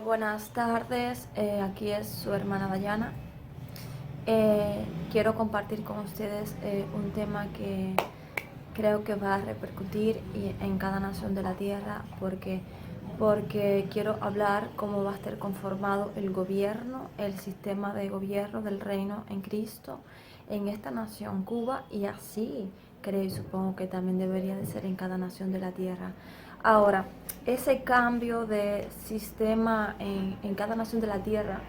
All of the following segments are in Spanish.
Buenas tardes, aquí es su hermana Dayana. Quiero compartir con ustedes un tema que creo que va a repercutir en cada nación de la tierra porque quiero hablar cómo va a estar conformado el gobierno, el sistema de gobierno del reino en Cristo en esta nación Cuba, y así creo y supongo que también debería de ser en cada nación de la tierra. Ahora, ese cambio de sistema en cada nación de la tierra,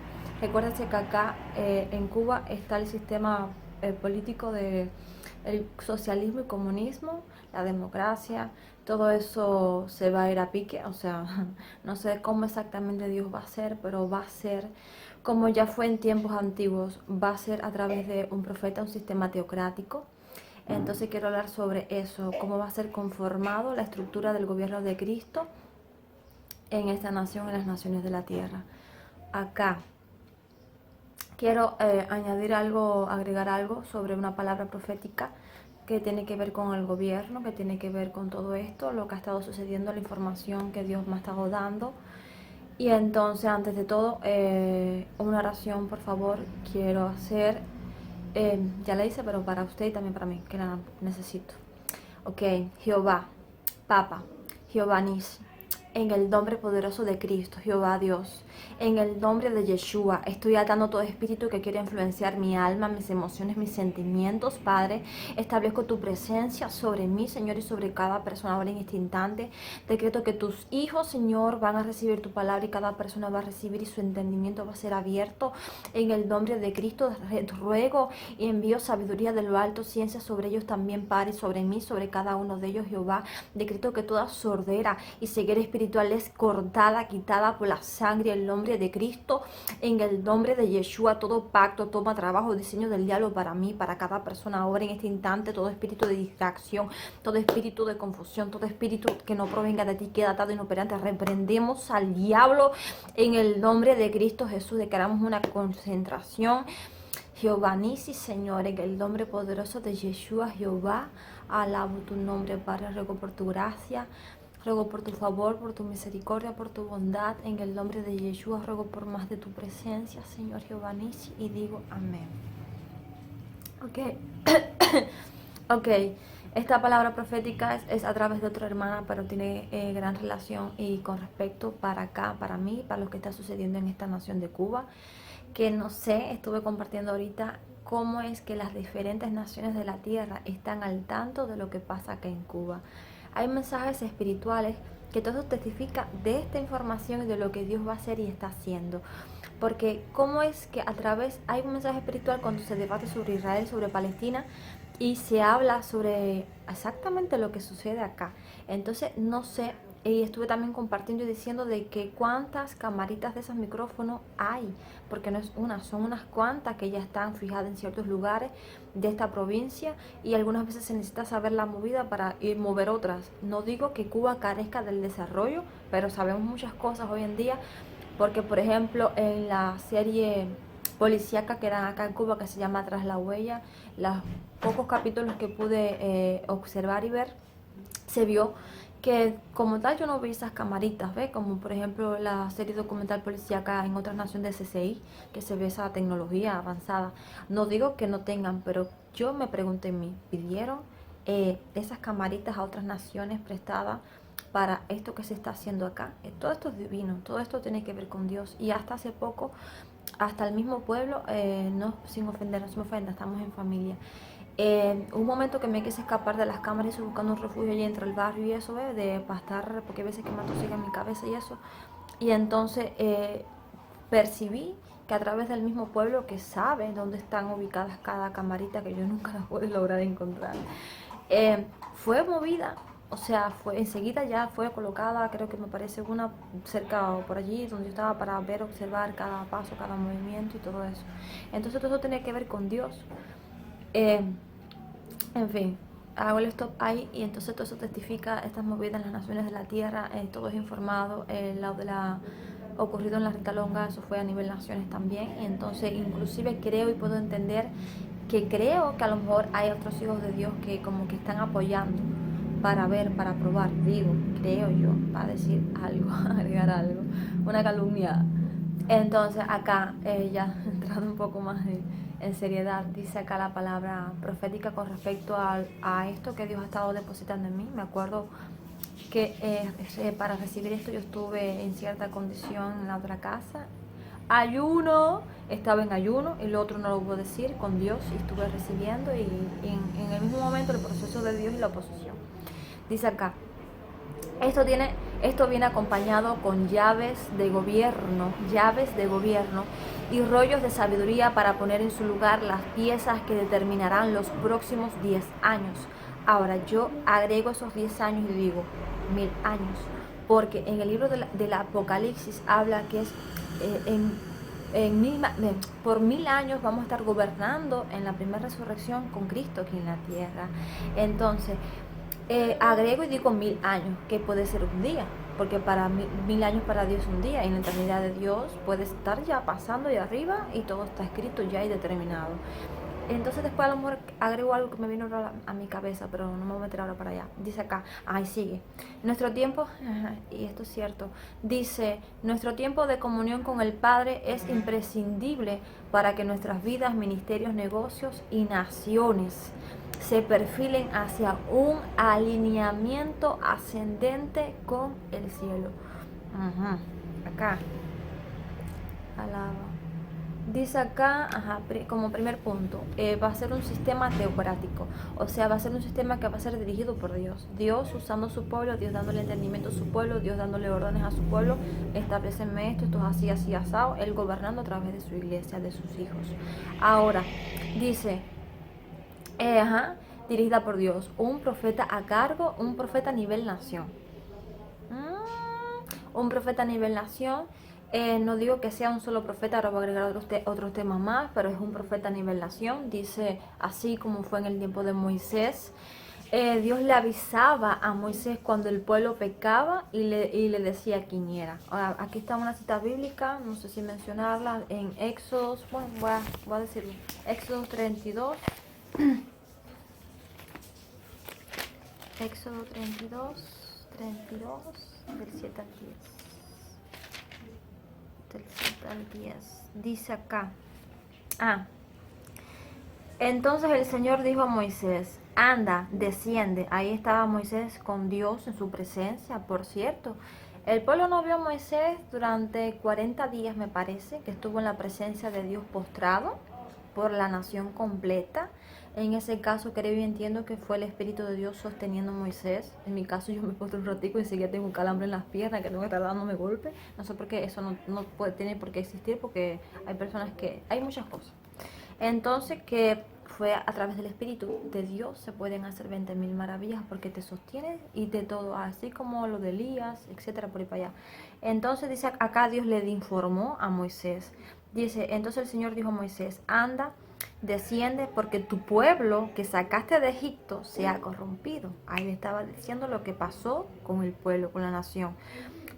recuérdense que acá en Cuba está el sistema político de el socialismo y comunismo, la democracia. Todo eso se va a ir a pique, o sea, no sé cómo exactamente Dios va a ser, pero va a ser como ya fue en tiempos antiguos, va a ser a través de un profeta, un sistema teocrático. Entonces quiero hablar sobre eso, cómo va a ser conformado la estructura del gobierno de Cristo en esta nación, en las naciones de la tierra. Acá quiero añadir algo, agregar algo sobre una palabra profética que tiene que ver con el gobierno, que tiene que ver con todo esto, lo que ha estado sucediendo, la información que Dios me ha estado dando. Y entonces, antes de todo, una oración, por favor, quiero hacer. Ya la hice, pero para usted y también para mí, que la necesito. Ok, Jehová, Papa, Jehová Nis, en el nombre poderoso de Cristo, Jehová Dios, en el nombre de Yeshua, estoy atando todo espíritu que quiere influenciar mi alma, mis emociones, mis sentimientos, Padre. Establezco tu presencia sobre mí, Señor, y sobre cada persona ahora en este instante. Decreto que tus hijos, Señor, van a recibir tu palabra y cada persona va a recibir y su entendimiento va a ser abierto. En el nombre de Cristo, ruego y envío sabiduría de lo alto, ciencia sobre ellos también, Padre, sobre mí, sobre cada uno de ellos, Jehová. Decreto que toda sordera y ceguera espiritual es cortada, quitada por la sangre y el nombre de Cristo. En el nombre de Yeshua, todo pacto, toma, trabajo, diseño del diablo para mí, para cada persona ahora en este instante, todo espíritu de distracción, todo espíritu de confusión, todo espíritu que no provenga de ti, queda atado, inoperante. Reprendemos al diablo en el nombre de Cristo Jesús. Declaramos una concentración. Jehová Nisi, Señor, en el nombre poderoso de Yeshua, Jehová, alabo tu nombre, Padre, ruego por tu gracia, ruego por tu favor, por tu misericordia, por tu bondad, en el nombre de Yeshua, ruego por más de tu presencia, Señor Jehová Nisi, y digo amén. Ok, ok, esta palabra profética es a través de otra hermana, pero tiene gran relación y con respecto para acá, para mí, para lo que está sucediendo en esta nación de Cuba, que no sé, estuve compartiendo ahorita cómo es que las diferentes naciones de la tierra están al tanto de lo que pasa acá en Cuba. Hay mensajes espirituales que todo testifica de esta información y de lo que Dios va a hacer y está haciendo. Porque cómo es que a través hay un mensaje espiritual cuando se debate sobre Israel, sobre Palestina, y se habla sobre exactamente lo que sucede acá. Entonces no sé, y estuve también compartiendo y diciendo de que cuántas camaritas de esos micrófonos hay, porque no es una, son unas cuantas que ya están fijadas en ciertos lugares de esta provincia, y algunas veces se necesita saber la movida para ir mover otras. No digo que Cuba carezca del desarrollo, pero sabemos muchas cosas hoy en día, porque por ejemplo en la serie policíaca que dan acá en Cuba, que se llama Tras la Huella, los pocos capítulos que pude observar y ver, se vio que como tal yo no vi esas camaritas, ¿ves? Como por ejemplo la serie documental policíaca en otras naciones de CCI, que se ve esa tecnología avanzada. No digo que no tengan, pero yo me pregunté en mí, ¿pidieron esas camaritas a otras naciones prestadas para esto que se está haciendo acá? Todo esto es divino, todo esto tiene que ver con Dios, y hasta hace poco, hasta el mismo pueblo, no, sin ofender, no se me ofenda, estamos en familia. Un momento que me quise escapar de las cámaras y buscando un refugio allí entre el barrio y eso, de pastar, porque a veces que me atosiga en mi cabeza y eso. Y entonces percibí que a través del mismo pueblo, que sabe dónde están ubicadas cada camarita, que yo nunca las pude lograr encontrar, fue movida. O sea, fue enseguida ya fue colocada, creo que me parece una cerca o por allí donde yo estaba, para ver, observar cada paso, cada movimiento y todo eso. Entonces todo eso tiene que ver con Dios. Eh, en fin, hago el stop ahí, y entonces todo eso testifica estas movidas en las naciones de la tierra, todo es informado. El lado de la ocurrido en la Rita Longa, eso fue a nivel naciones también, y entonces inclusive creo y puedo entender que creo que a lo mejor hay otros hijos de Dios que como que están apoyando para ver, para probar, digo, creo yo, para decir algo, agregar algo, una calumnia. Entonces acá, ya entrando un poco más en seriedad, dice acá la palabra profética con respecto a esto que Dios ha estado depositando en mí. Me acuerdo que para recibir esto yo estuve en cierta condición en la otra casa. Ayuno, estaba en ayuno, el otro no lo puedo decir, con Dios, y estuve recibiendo y en el mismo momento el proceso de Dios y la oposición. Dice acá, esto viene acompañado con llaves de gobierno y rollos de sabiduría para poner en su lugar las piezas que determinarán los próximos 10 años. Ahora yo agrego esos 10 años y digo 1000 años, porque en el libro del Apocalipsis habla que es por 1000 años vamos a estar gobernando en la primera resurrección con Cristo aquí en la tierra. Entonces agrego y digo 1000 años, que puede ser un día, porque para 1000 años para Dios es un día, y en la eternidad de Dios puede estar ya pasando de arriba y todo está escrito ya y determinado. Entonces después a lo mejor agrego algo que me vino a mi cabeza, pero no me voy a meter ahora para allá. Dice acá, ahí sigue. Nuestro tiempo, y esto es cierto, dice, nuestro tiempo de comunión con el Padre es imprescindible para que nuestras vidas, ministerios, negocios y naciones se perfilen hacia un alineamiento ascendente con el cielo. Acá, alaba. Dice acá, como primer punto, va a ser un sistema teocrático, o sea, va a ser un sistema que va a ser dirigido por Dios. Dios usando su pueblo, Dios dándole entendimiento a su pueblo, Dios dándole órdenes a su pueblo, establecenme esto es así, así, asado, Él gobernando a través de su iglesia, de sus hijos. Ahora, dice, dirigida por Dios, un profeta a cargo, un profeta a nivel nación. Un profeta a nivel nación. No digo que sea un solo profeta, ahora voy a agregar otros temas más, pero es un profeta a nivel nación. Dice así como fue en el tiempo de Moisés. Dios le avisaba a Moisés cuando el pueblo pecaba y le decía quién era. Aquí está una cita bíblica, no sé si mencionarla, en Éxodo, bueno, voy a decirlo, Éxodo 32. Éxodo 32, del 7 al 10. Del 7 al 10. Dice acá. Entonces el Señor dijo a Moisés, anda, desciende. Ahí estaba Moisés con Dios en su presencia, por cierto. El pueblo no vio a Moisés durante 40 días, me parece, que estuvo en la presencia de Dios postrado por la nación completa. En ese caso creo y entiendo que fue el Espíritu de Dios sosteniendo a Moisés. En mi caso yo me puse un ratico y enseguida tengo un calambre en las piernas que tengo que estar dándome golpe. No sé por qué, eso no tiene por qué existir, porque hay personas que... hay muchas cosas. Entonces que fue a través del Espíritu de Dios se pueden hacer 20.000 maravillas, porque te sostiene y de todo, así como lo de Elías, etcétera, por ahí para allá. Entonces dice acá, Dios le informó a Moisés. Dice, entonces el Señor dijo a Moisés, anda, desciende, porque tu pueblo que sacaste de Egipto se ha corrompido. Ahí le estaba diciendo lo que pasó con el pueblo, con la nación.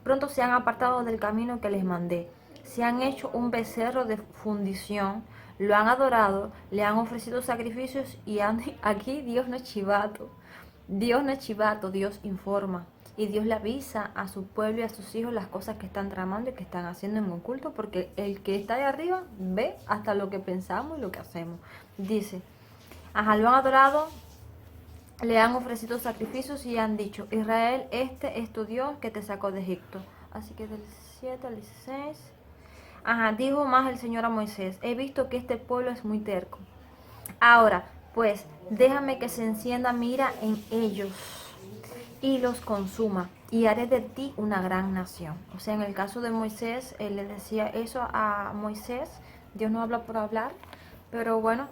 Pronto se han apartado del camino que les mandé. Se han hecho un becerro de fundición, lo han adorado, le han ofrecido sacrificios y aquí Dios no es chivato. Dios no es chivato, Dios informa. Y Dios le avisa a su pueblo y a sus hijos las cosas que están tramando y que están haciendo en oculto, porque el que está ahí arriba ve hasta lo que pensamos y lo que hacemos. Dice, lo han adorado, le han ofrecido sacrificios y han dicho, Israel, este es tu Dios que te sacó de Egipto. Así que del 7 al 16. Dijo más el Señor a Moisés, he visto que este pueblo es muy terco. Ahora, pues, déjame que se encienda mi ira en ellos y los consuma, y haré de ti una gran nación. O sea, en el caso de Moisés, él le decía eso a Moisés. Dios no habla por hablar, pero bueno.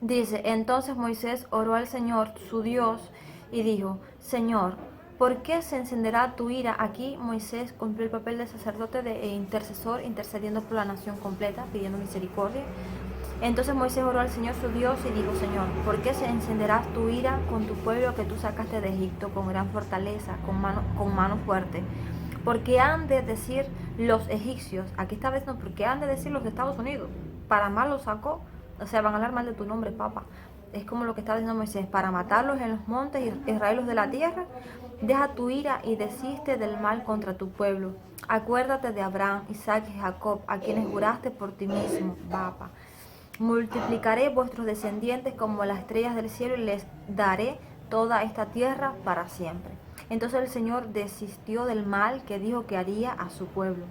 Dice, entonces Moisés oró al Señor, su Dios, y dijo, Señor, ¿por qué se encenderá tu ira? Aquí Moisés cumplió el papel de sacerdote e intercesor, intercediendo por la nación completa, pidiendo misericordia. Entonces Moisés oró al Señor su Dios y dijo, Señor, ¿por qué se encenderá tu ira con tu pueblo que tú sacaste de Egipto con gran fortaleza, con mano fuerte? Porque han de decir los egipcios, aquí esta vez no, porque han de decir los de Estados Unidos, para mal los sacó, o sea, van a hablar mal de tu nombre, papá. es como lo que estaba diciendo Moisés, para matarlos en los montes y Israelos de la tierra. Deja tu ira y desiste del mal contra tu pueblo. Acuérdate de Abraham, Isaac y Jacob, a quienes juraste por ti mismo, Baba. Multiplicaré vuestros descendientes como las estrellas del cielo y les daré toda esta tierra para siempre. Entonces el Señor desistió del mal que dijo que haría a su pueblo.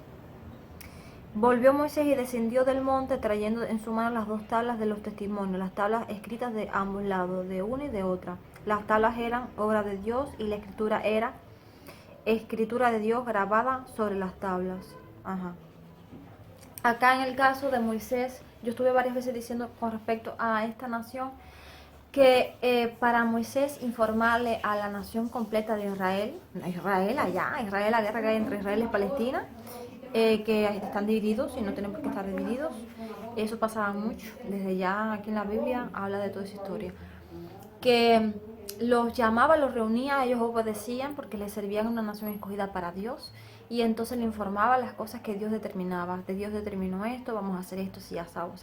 Volvió Moisés y descendió del monte trayendo en su mano las 2 tablas de los testimonios, las tablas escritas de ambos lados, de una y de otra. Las tablas eran obra de Dios y la escritura era escritura de Dios grabada sobre las tablas. Acá en el caso de Moisés, yo estuve varias veces diciendo con respecto a esta nación que para Moisés informarle a la nación completa de Israel, la guerra que hay entre Israel y Palestina, que están divididos y no tenemos que estar divididos. Eso pasaba mucho, desde ya aquí en la Biblia habla de toda esa historia. Que los llamaba, los reunía, ellos obedecían porque les servían una nación escogida para Dios. Y entonces le informaba las cosas que Dios determinaba. De Dios determinó esto, vamos a hacer esto, sí, asado.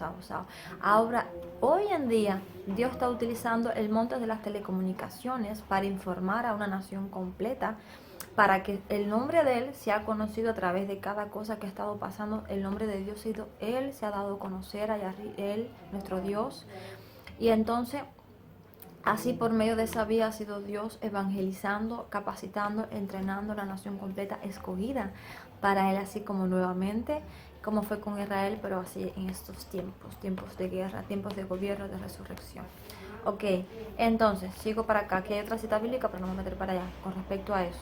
Ahora, hoy en día, Dios está utilizando el monte de las telecomunicaciones para informar a una nación completa, para que el nombre de Él sea conocido a través de cada cosa que ha estado pasando. El nombre de Dios ha sido Él, se ha dado a conocer a Él, nuestro Dios. Y entonces, así por medio de esa vía ha sido Dios evangelizando, capacitando, entrenando a la nación completa escogida para Él, así como nuevamente, como fue con Israel, pero así en estos tiempos de guerra, tiempos de gobierno, de resurrección. Ok, entonces, sigo para acá. Aquí hay otra cita bíblica, pero no me voy a meter para allá, con respecto a eso,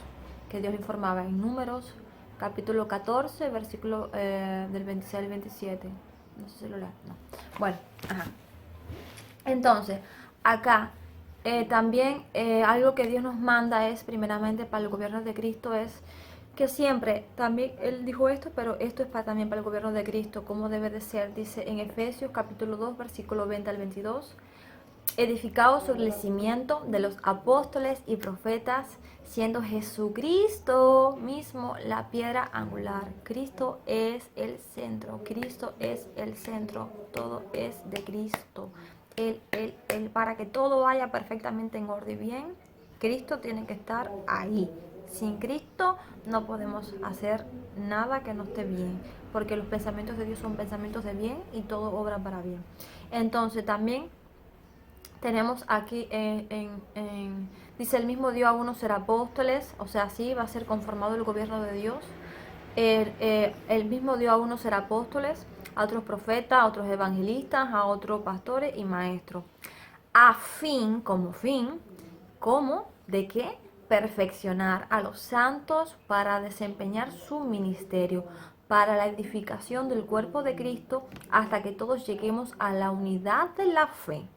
que Dios informaba en Números, capítulo 14, versículo del 26 al 27. No sé si lo leo, no. Bueno, Entonces, acá también algo que Dios nos manda es, primeramente para el gobierno de Cristo, es que siempre, también Él dijo esto, pero esto es también para el gobierno de Cristo, como debe de ser. Dice en Efesios capítulo 2, versículo 20 al 22, edificado sobre el cimiento de los apóstoles y profetas, siendo Jesucristo mismo la piedra angular. Cristo es el centro, todo es de Cristo. Él, para que todo vaya perfectamente en orden y bien, Cristo tiene que estar ahí. Sin Cristo no podemos hacer nada que no esté bien, porque los pensamientos de Dios son pensamientos de bien y todo obra para bien. Entonces también tenemos aquí, dice, el mismo dio a unos ser apóstoles, o sea, así va a ser conformado el gobierno de Dios. El mismo dio a unos ser apóstoles, a otros profetas, a otros evangelistas, a otros pastores y maestros. A fin, ¿cómo? ¿De qué? Perfeccionar a los santos para desempeñar su ministerio, para la edificación del cuerpo de Cristo, hasta que todos lleguemos a la unidad de la fe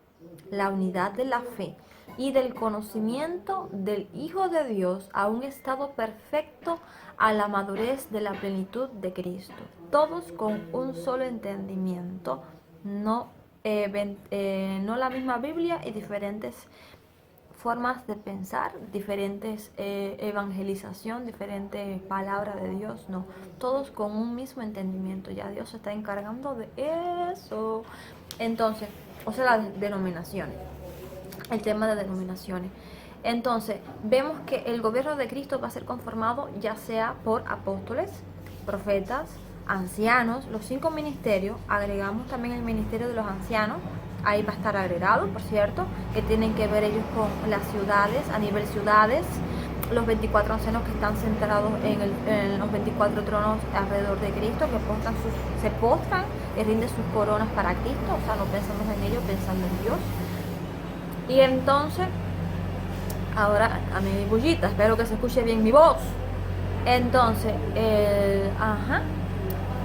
y del conocimiento del Hijo de Dios, a un estado perfecto, a la madurez de la plenitud de Cristo, todos con un solo entendimiento, no la misma Biblia y diferentes formas de pensar, diferentes evangelización, diferentes palabras de Dios, no, todos con un mismo entendimiento. Ya Dios se está encargando de eso. Entonces, o sea, las denominaciones, el tema de denominaciones. Entonces, vemos que el gobierno de Cristo va a ser conformado ya sea por apóstoles, profetas, ancianos, los 5 ministerios. Agregamos también el ministerio de los ancianos, ahí va a estar agregado, por cierto, que tienen que ver ellos con las ciudades, a nivel ciudades, los 24 ancianos que están centrados en los 24 tronos alrededor de Cristo, que se postran y rinden sus coronas para Cristo, o sea, no pensamos en ellos, pensando en Dios. Y entonces, ahora a mi bullita, espero que se escuche bien mi voz. Entonces,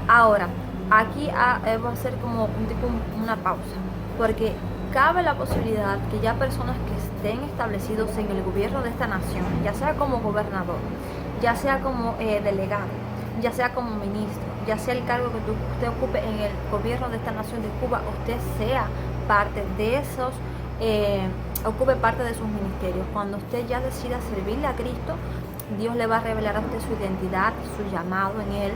ahora, aquí va a ser como una pausa, porque cabe la posibilidad que ya personas que estén establecidos en el gobierno de esta nación, ya sea como gobernador, ya sea como delegado, ya sea como ministro, ya sea el cargo que usted ocupe en el gobierno de esta nación de Cuba, usted sea parte de esos, ocupe parte de sus ministerios. Cuando usted ya decida servirle a Cristo, Dios le va a revelar a usted su identidad, su llamado en Él,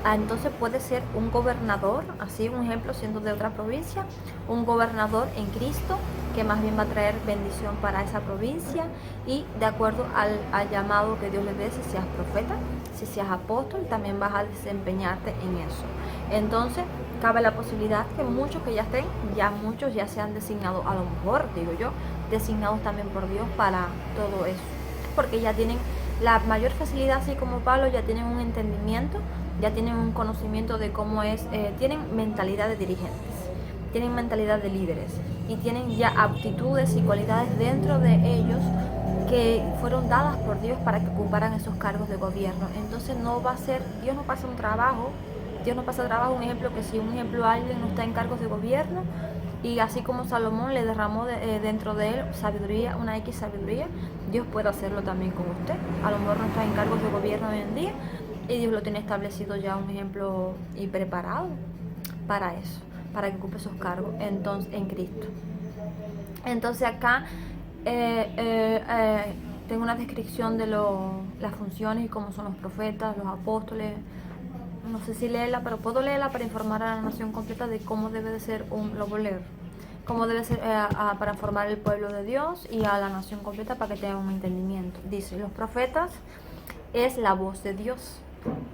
Entonces puede ser un gobernador, así un ejemplo siendo de otra provincia, un gobernador en Cristo que más bien va a traer bendición para esa provincia y de acuerdo al llamado que Dios le dé, si seas profeta, si seas apóstol, también vas a desempeñarte en eso. Entonces cabe la posibilidad que muchos que ya estén, muchos ya sean designados, a lo mejor digo yo, designados también por Dios para todo eso, porque ya tienen la mayor facilidad, así como Pablo, ya tienen un entendimiento, ya tienen un conocimiento de cómo es, tienen mentalidad de dirigentes, tienen mentalidad de líderes y tienen ya aptitudes y cualidades dentro de ellos que fueron dadas por Dios para que ocuparan esos cargos de gobierno. Entonces no va a ser, Dios no pasa un trabajo, Dios no pasa trabajo, un ejemplo que si un ejemplo alguien no está en cargos de gobierno y así como Salomón le derramó dentro de él sabiduría, una X sabiduría, Dios puede hacerlo también con usted. A lo mejor no está en cargos de gobierno hoy en día y Dios lo tiene establecido ya un ejemplo y preparado para eso, para que ocupe esos cargos entonces en Cristo. Entonces acá tengo una descripción de las funciones y cómo son los profetas, los apóstoles. No sé si leerla, pero puedo leerla para informar a la nación completa de cómo debe de ser lo voy a leer, cómo debe ser para informar al pueblo de Dios y a la nación completa para que tengan un entendimiento. Dice, los profetas es la voz de Dios.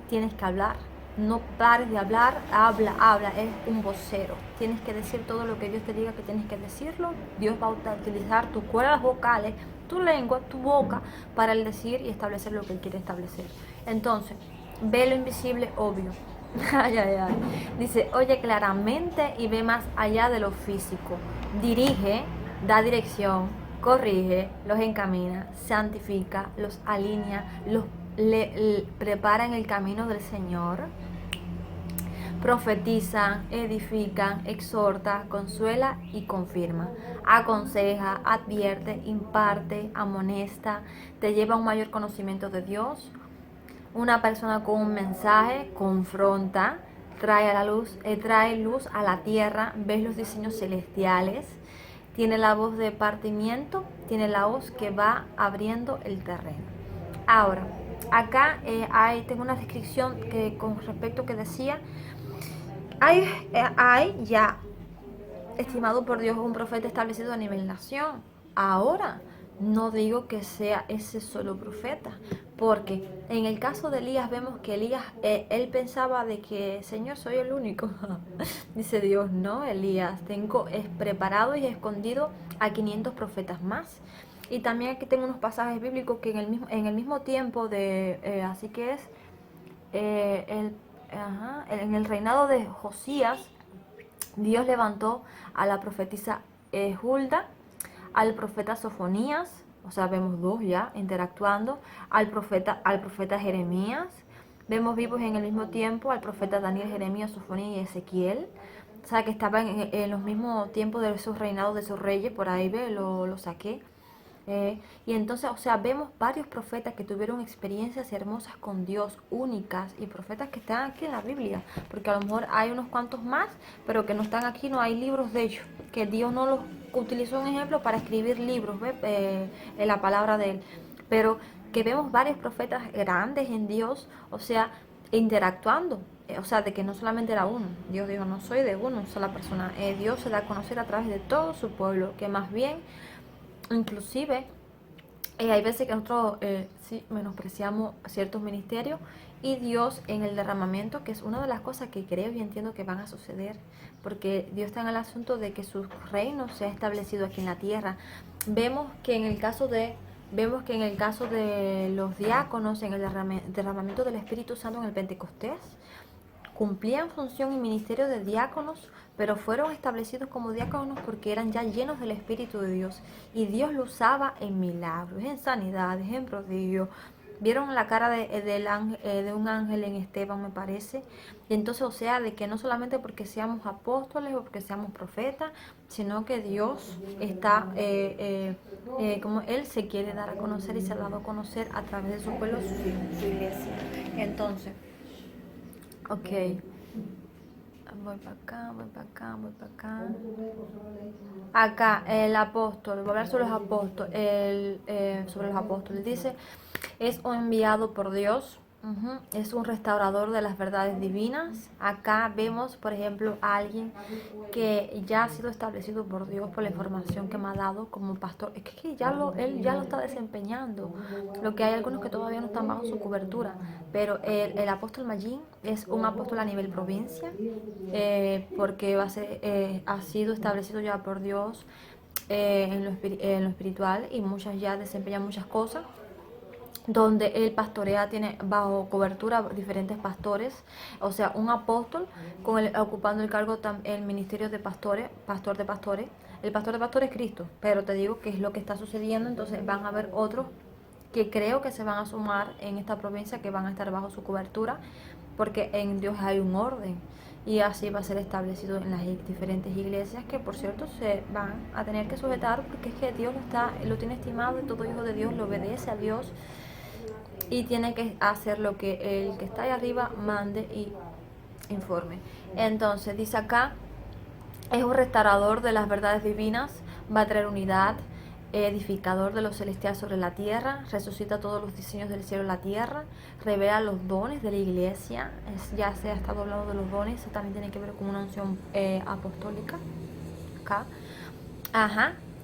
Tienes que hablar. No pares de hablar, habla, es un vocero. Tienes que decir todo lo que Dios te diga que tienes que decirlo. Dios va a utilizar tus cuerdas vocales, tu lengua, tu boca, para el decir y establecer lo que Él quiere establecer. Entonces, ve lo invisible, obvio. Ay, ay, ay. Dice, oye claramente y ve más allá de lo físico. Dirige, da dirección, corrige, los encamina, santifica, los alinea, los prepara en el camino del Señor. Profetiza, edifica, exhorta, consuela y confirma. Aconseja, advierte, imparte, amonesta, te lleva a un mayor conocimiento de Dios. Una persona con un mensaje confronta, trae luz a la tierra, ves los diseños celestiales, tiene la voz de partimiento, tiene la voz que va abriendo el terreno. Ahora, acá tengo una descripción que con respecto que decía, hay ya estimado por Dios un profeta establecido a nivel nación. Ahora, no digo que sea ese solo profeta, porque en el caso de Elías vemos que Elías, él pensaba de que, Señor, soy el único. Dice Dios, no, Elías, tengo preparado y escondido a 500 profetas más. Y también aquí tengo unos pasajes bíblicos que en el mismo tiempo de, así que es, en el reinado de Josías, Dios levantó a la profetisa Hulda, al profeta Sofonías, o sea, vemos dos ya interactuando, al profeta Jeremías, vemos vivos en el mismo tiempo al profeta Daniel, Jeremías, Sofonías y Ezequiel, o sea, que estaban en los mismos tiempos de esos reinados de esos reyes, por ahí lo saqué. Y entonces, o sea, vemos varios profetas que tuvieron experiencias hermosas con Dios, únicas, y profetas que están aquí en la Biblia, porque a lo mejor hay unos cuantos más, pero que no están aquí, no hay libros de ellos, que Dios no los utilizó un ejemplo para escribir libros, en la palabra de Él, pero que vemos varios profetas grandes en Dios, o sea, interactuando. O sea, de que no solamente era uno. Dios dijo, no soy de una sola persona. Dios se da a conocer a través de todo su pueblo, que más bien inclusive hay veces que nosotros sí menospreciamos ciertos ministerios y Dios en el derramamiento, que es una de las cosas que creo y entiendo que van a suceder, porque Dios está en el asunto de que su reino se ha establecido aquí en la tierra. Vemos que en el caso de los diáconos, en el derramamiento del Espíritu Santo en el Pentecostés, cumplían función y ministerio de diáconos, pero fueron establecidos como diáconos porque eran ya llenos del Espíritu de Dios. Y Dios lo usaba en milagros, en sanidades, en prodigios. Vieron la cara de un ángel en Esteban, me parece. Y entonces, o sea, de que no solamente porque seamos apóstoles o porque seamos profetas, sino que Dios está, como Él se quiere dar a conocer y se ha dado a conocer a través de su pueblo, su iglesia. Entonces, ok. Voy para acá, voy para acá, voy para acá. Acá, el apóstol, voy a hablar sobre los apóstoles. Dice, es un enviado por Dios. Es un restaurador de las verdades divinas. Acá vemos, por ejemplo, a alguien que ya ha sido establecido por Dios por la información que me ha dado como pastor. Es que él ya lo está desempeñando. Lo que hay algunos que todavía no están bajo su cobertura. Pero el apóstol Magín es un apóstol a nivel provincia, porque ha sido establecido ya por Dios en lo espiritual, y muchas ya desempeñan muchas cosas donde él pastorea, tiene bajo cobertura diferentes pastores, o sea, un apóstol ocupando el cargo, el ministerio de pastores, pastor de pastores. El pastor de pastores es Cristo, pero te digo que es lo que está sucediendo. Entonces van a haber otros que creo que se van a sumar en esta provincia, que van a estar bajo su cobertura, porque en Dios hay un orden, y así va a ser establecido en las diferentes iglesias, que por cierto se van a tener que sujetar, porque es que Dios lo tiene estimado, y todo hijo de Dios le obedece a Dios y tiene que hacer lo que el que está ahí arriba mande y informe. Entonces dice acá, es un restaurador de las verdades divinas, va a traer unidad, edificador de lo celestial sobre la tierra, resucita todos los diseños del cielo en la tierra, revela los dones de la iglesia. Ya se ha estado hablando de los dones, eso también tiene que ver con una unción apostólica acá.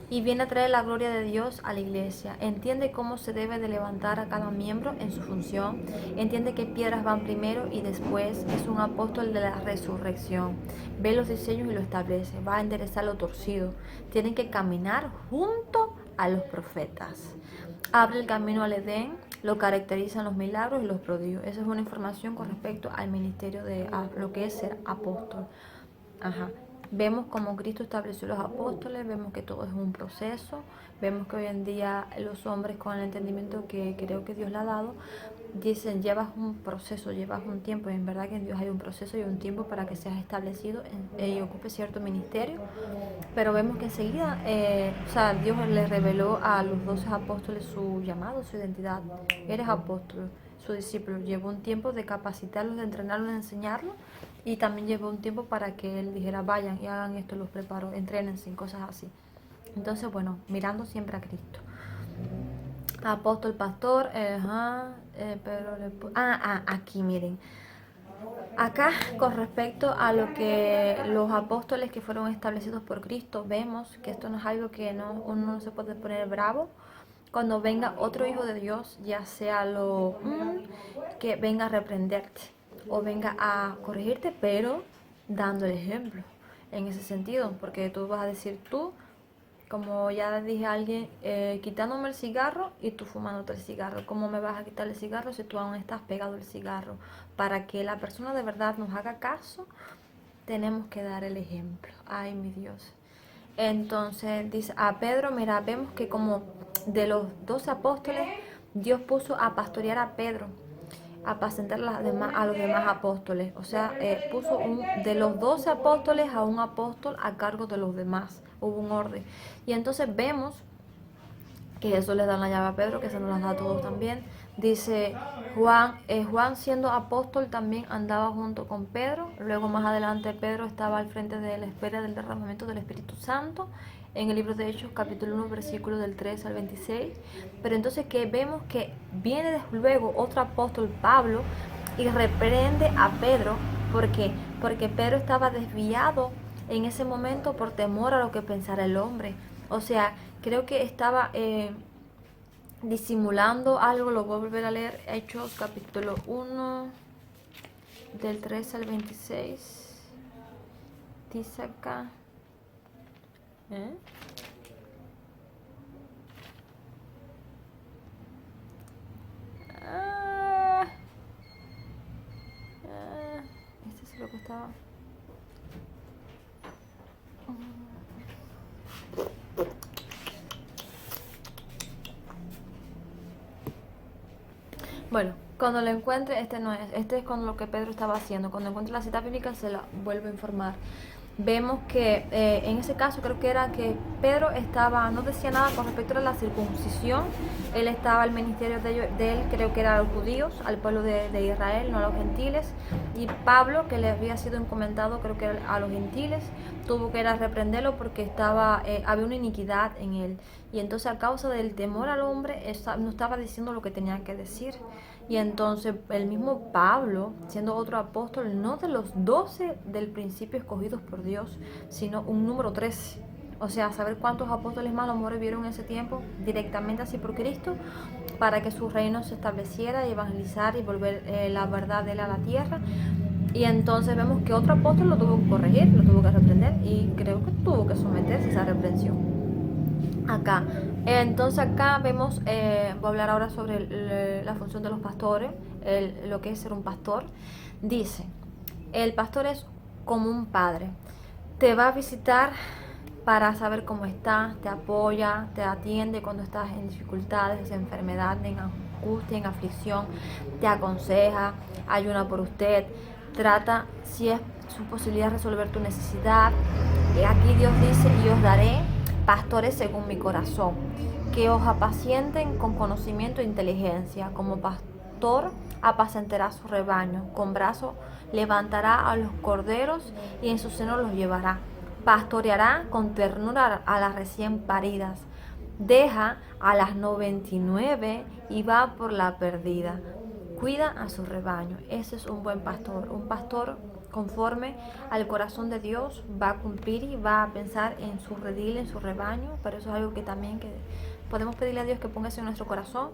Y viene a traer la gloria de Dios a la iglesia. Entiende cómo se debe de levantar a cada miembro en su función. Entiende que piedras van primero y después. Es un apóstol de la resurrección. Ve los diseños y lo establece. Va a enderezar lo torcido. Tienen que caminar junto a los profetas. Abre el camino al Edén. Lo caracterizan los milagros y los prodigios. Esa es una información con respecto al ministerio de lo que es ser apóstol. Vemos cómo Cristo estableció los apóstoles, vemos que todo es un proceso, vemos que hoy en día los hombres, con el entendimiento que creo que Dios le ha dado, dicen: llevas un proceso, llevas un tiempo. Y en verdad que en Dios hay un proceso y un tiempo para que seas establecido y ocupe cierto ministerio. Pero vemos que enseguida, Dios le reveló a los 12 apóstoles su llamado, su identidad. Eres apóstol, su discípulo. Llevó un tiempo de capacitarlos, de entrenarlos, de enseñarlos. Y también llevó un tiempo para que él dijera: vayan y hagan esto, los preparo, entrénense, cosas así. Entonces, bueno, mirando siempre a Cristo. Apóstol, pastor, aquí miren. Acá, con respecto a lo que los apóstoles que fueron establecidos por Cristo, vemos que esto no es algo que uno no se puede poner bravo cuando venga otro hijo de Dios, ya sea que venga a reprenderte o venga a corregirte, pero dando el ejemplo en ese sentido, porque tú vas a decir, tú, como ya dije a alguien, quitándome el cigarro y tú fumándote el cigarro. ¿Cómo me vas a quitar el cigarro si tú aún estás pegado al cigarro? Para que la persona de verdad nos haga caso, tenemos que dar el ejemplo. Ay, mi Dios. Entonces dice a Pedro, mira, vemos que como de los 12 apóstoles, Dios puso a pastorear a Pedro, a apacentar a los demás apóstoles. O sea, puso de los 12 apóstoles a un apóstol a cargo de los demás. Hubo un orden. Y entonces vemos que eso le da la llave a Pedro, que se nos la da a todos también. Dice Juan siendo apóstol también andaba junto con Pedro. Luego más adelante Pedro estaba al frente de la espera del derramamiento del Espíritu Santo, en el libro de Hechos capítulo 1 versículo del 3 al 26. Pero entonces que vemos que viene luego otro apóstol, Pablo, y reprende a Pedro. ¿Por qué? Porque Pedro estaba desviado en ese momento por temor a lo que pensara el hombre. O sea, creo que estaba disimulando algo. Lo voy a volver a leer. Hechos capítulo 1 del 3 al 26. Dice acá. Este es lo que estaba. Bueno, cuando lo encuentre, este no es. Este es con lo que Pedro estaba haciendo. Cuando encuentre la cita bíblica se la vuelvo a informar. Vemos que en ese caso creo que era que Pedro no decía nada con respecto a la circuncisión. Él estaba al ministerio de él, creo que era a los judíos, al pueblo de Israel, no a los gentiles. Y Pablo, que le había sido encomendado, creo que era a los gentiles, tuvo que ir a reprenderlo porque había una iniquidad en él. Y entonces, a causa del temor al hombre, no estaba diciendo lo que tenía que decir. Y entonces el mismo Pablo, siendo otro apóstol, no de los 12 del principio escogidos por Dios, sino un número 13. O sea, saber cuántos apóstoles más a lo mejor vivieron en ese tiempo directamente así por Cristo, para que su reino se estableciera y evangelizar y volver la verdad de él a la tierra. Y entonces vemos que otro apóstol lo tuvo que corregir, lo tuvo que reprender y creo que tuvo que someterse a esa reprensión. Acá. Entonces acá vemos, voy a hablar ahora sobre la función de los pastores, lo que es ser un pastor. Dice, el pastor es como un padre. Te va a visitar para saber cómo estás, te apoya, te atiende cuando estás en dificultades, en enfermedad, en angustia, en aflicción, te aconseja, ayuna por usted, trata si es su posibilidad de resolver tu necesidad. Aquí Dios dice, y os daré pastores según mi corazón, que os apacienten con conocimiento e inteligencia. Como pastor apacentará su rebaño, con brazo levantará a los corderos y en su seno los llevará. Pastoreará con ternura a las recién paridas. Deja a las 99 y va por la perdida. Cuida a su rebaño. Ese es un buen pastor. Un pastor conforme al corazón de Dios va a cumplir y va a pensar en su redil, en su rebaño. Pero eso es algo que también que podemos pedirle a Dios que ponga eso en nuestro corazón,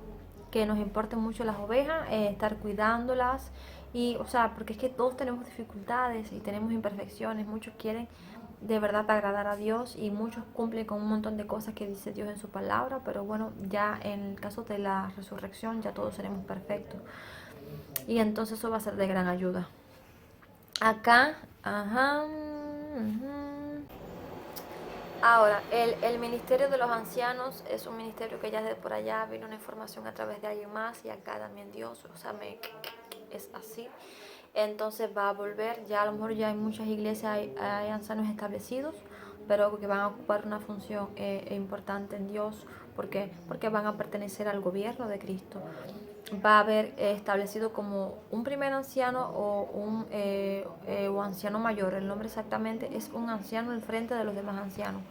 que nos importen mucho las ovejas, estar cuidándolas. Y, o sea, porque es que todos tenemos dificultades y tenemos imperfecciones. Muchos quieren de verdad agradar a Dios y muchos cumplen con un montón de cosas que dice Dios en su palabra, pero bueno, ya en el caso de la resurrección ya todos seremos perfectos y entonces eso va a ser de gran ayuda. Acá, ajá, ahora, el ministerio de los ancianos es un ministerio que ya de por allá vino una información a través de alguien más y acá también Dios, o sea, es así. Entonces va a volver, ya a lo mejor ya en muchas iglesias hay ancianos establecidos, pero que van a ocupar una función importante en Dios, porque van a pertenecer al gobierno de Cristo. Va a haber establecido como un primer anciano o un o anciano mayor. El nombre exactamente es un anciano al frente de los demás ancianos.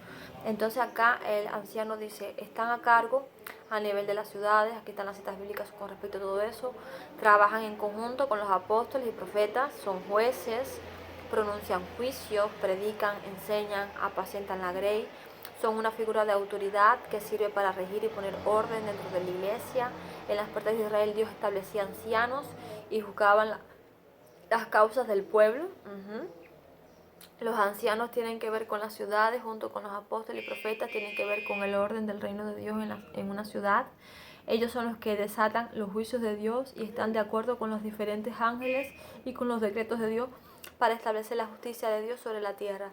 Entonces acá el anciano dice, están a cargo a nivel de las ciudades, aquí están las citas bíblicas con respecto a todo eso, trabajan en conjunto con los apóstoles y profetas, son jueces, pronuncian juicios, predican, enseñan, apacientan la grey, son una figura de autoridad que sirve para regir y poner orden dentro de la iglesia. En las puertas de Israel Dios establecía ancianos y juzgaban las causas del pueblo. Los ancianos tienen que ver con las ciudades, junto con los apóstoles y profetas, tienen que ver con el orden del reino de Dios en una ciudad. Ellos son los que desatan los juicios de Dios y están de acuerdo con los diferentes ángeles y con los decretos de Dios para establecer la justicia de Dios sobre la tierra.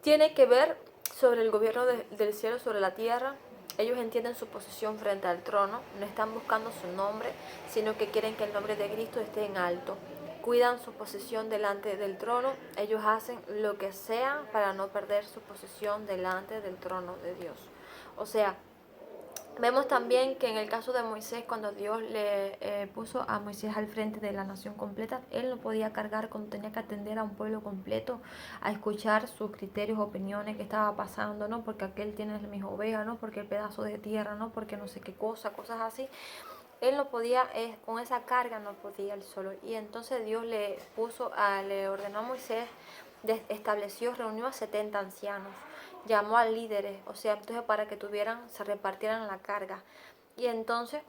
Tiene que ver sobre el gobierno del cielo sobre la tierra. Ellos entienden su posición frente al trono, no están buscando su nombre, sino que quieren que el nombre de Cristo esté en alto. Cuidan su posición delante del trono, ellos hacen lo que sea para no perder su posición delante del trono de Dios. O sea, vemos también que en el caso de Moisés, cuando Dios le puso a Moisés al frente de la nación completa, él no podía cargar cuando tenía que atender a un pueblo completo, a escuchar sus criterios, opiniones, que estaba pasando, ¿no? Porque aquel tiene mis ovejas, ¿no? Porque el pedazo de tierra, ¿no? Porque no sé qué cosa, cosas así. Él no podía, con esa carga no podía él solo. Y entonces Dios le ordenó a Moisés, estableció, reunió a 70 ancianos, llamó a líderes, o sea, entonces para que se repartieran la carga. Y entonces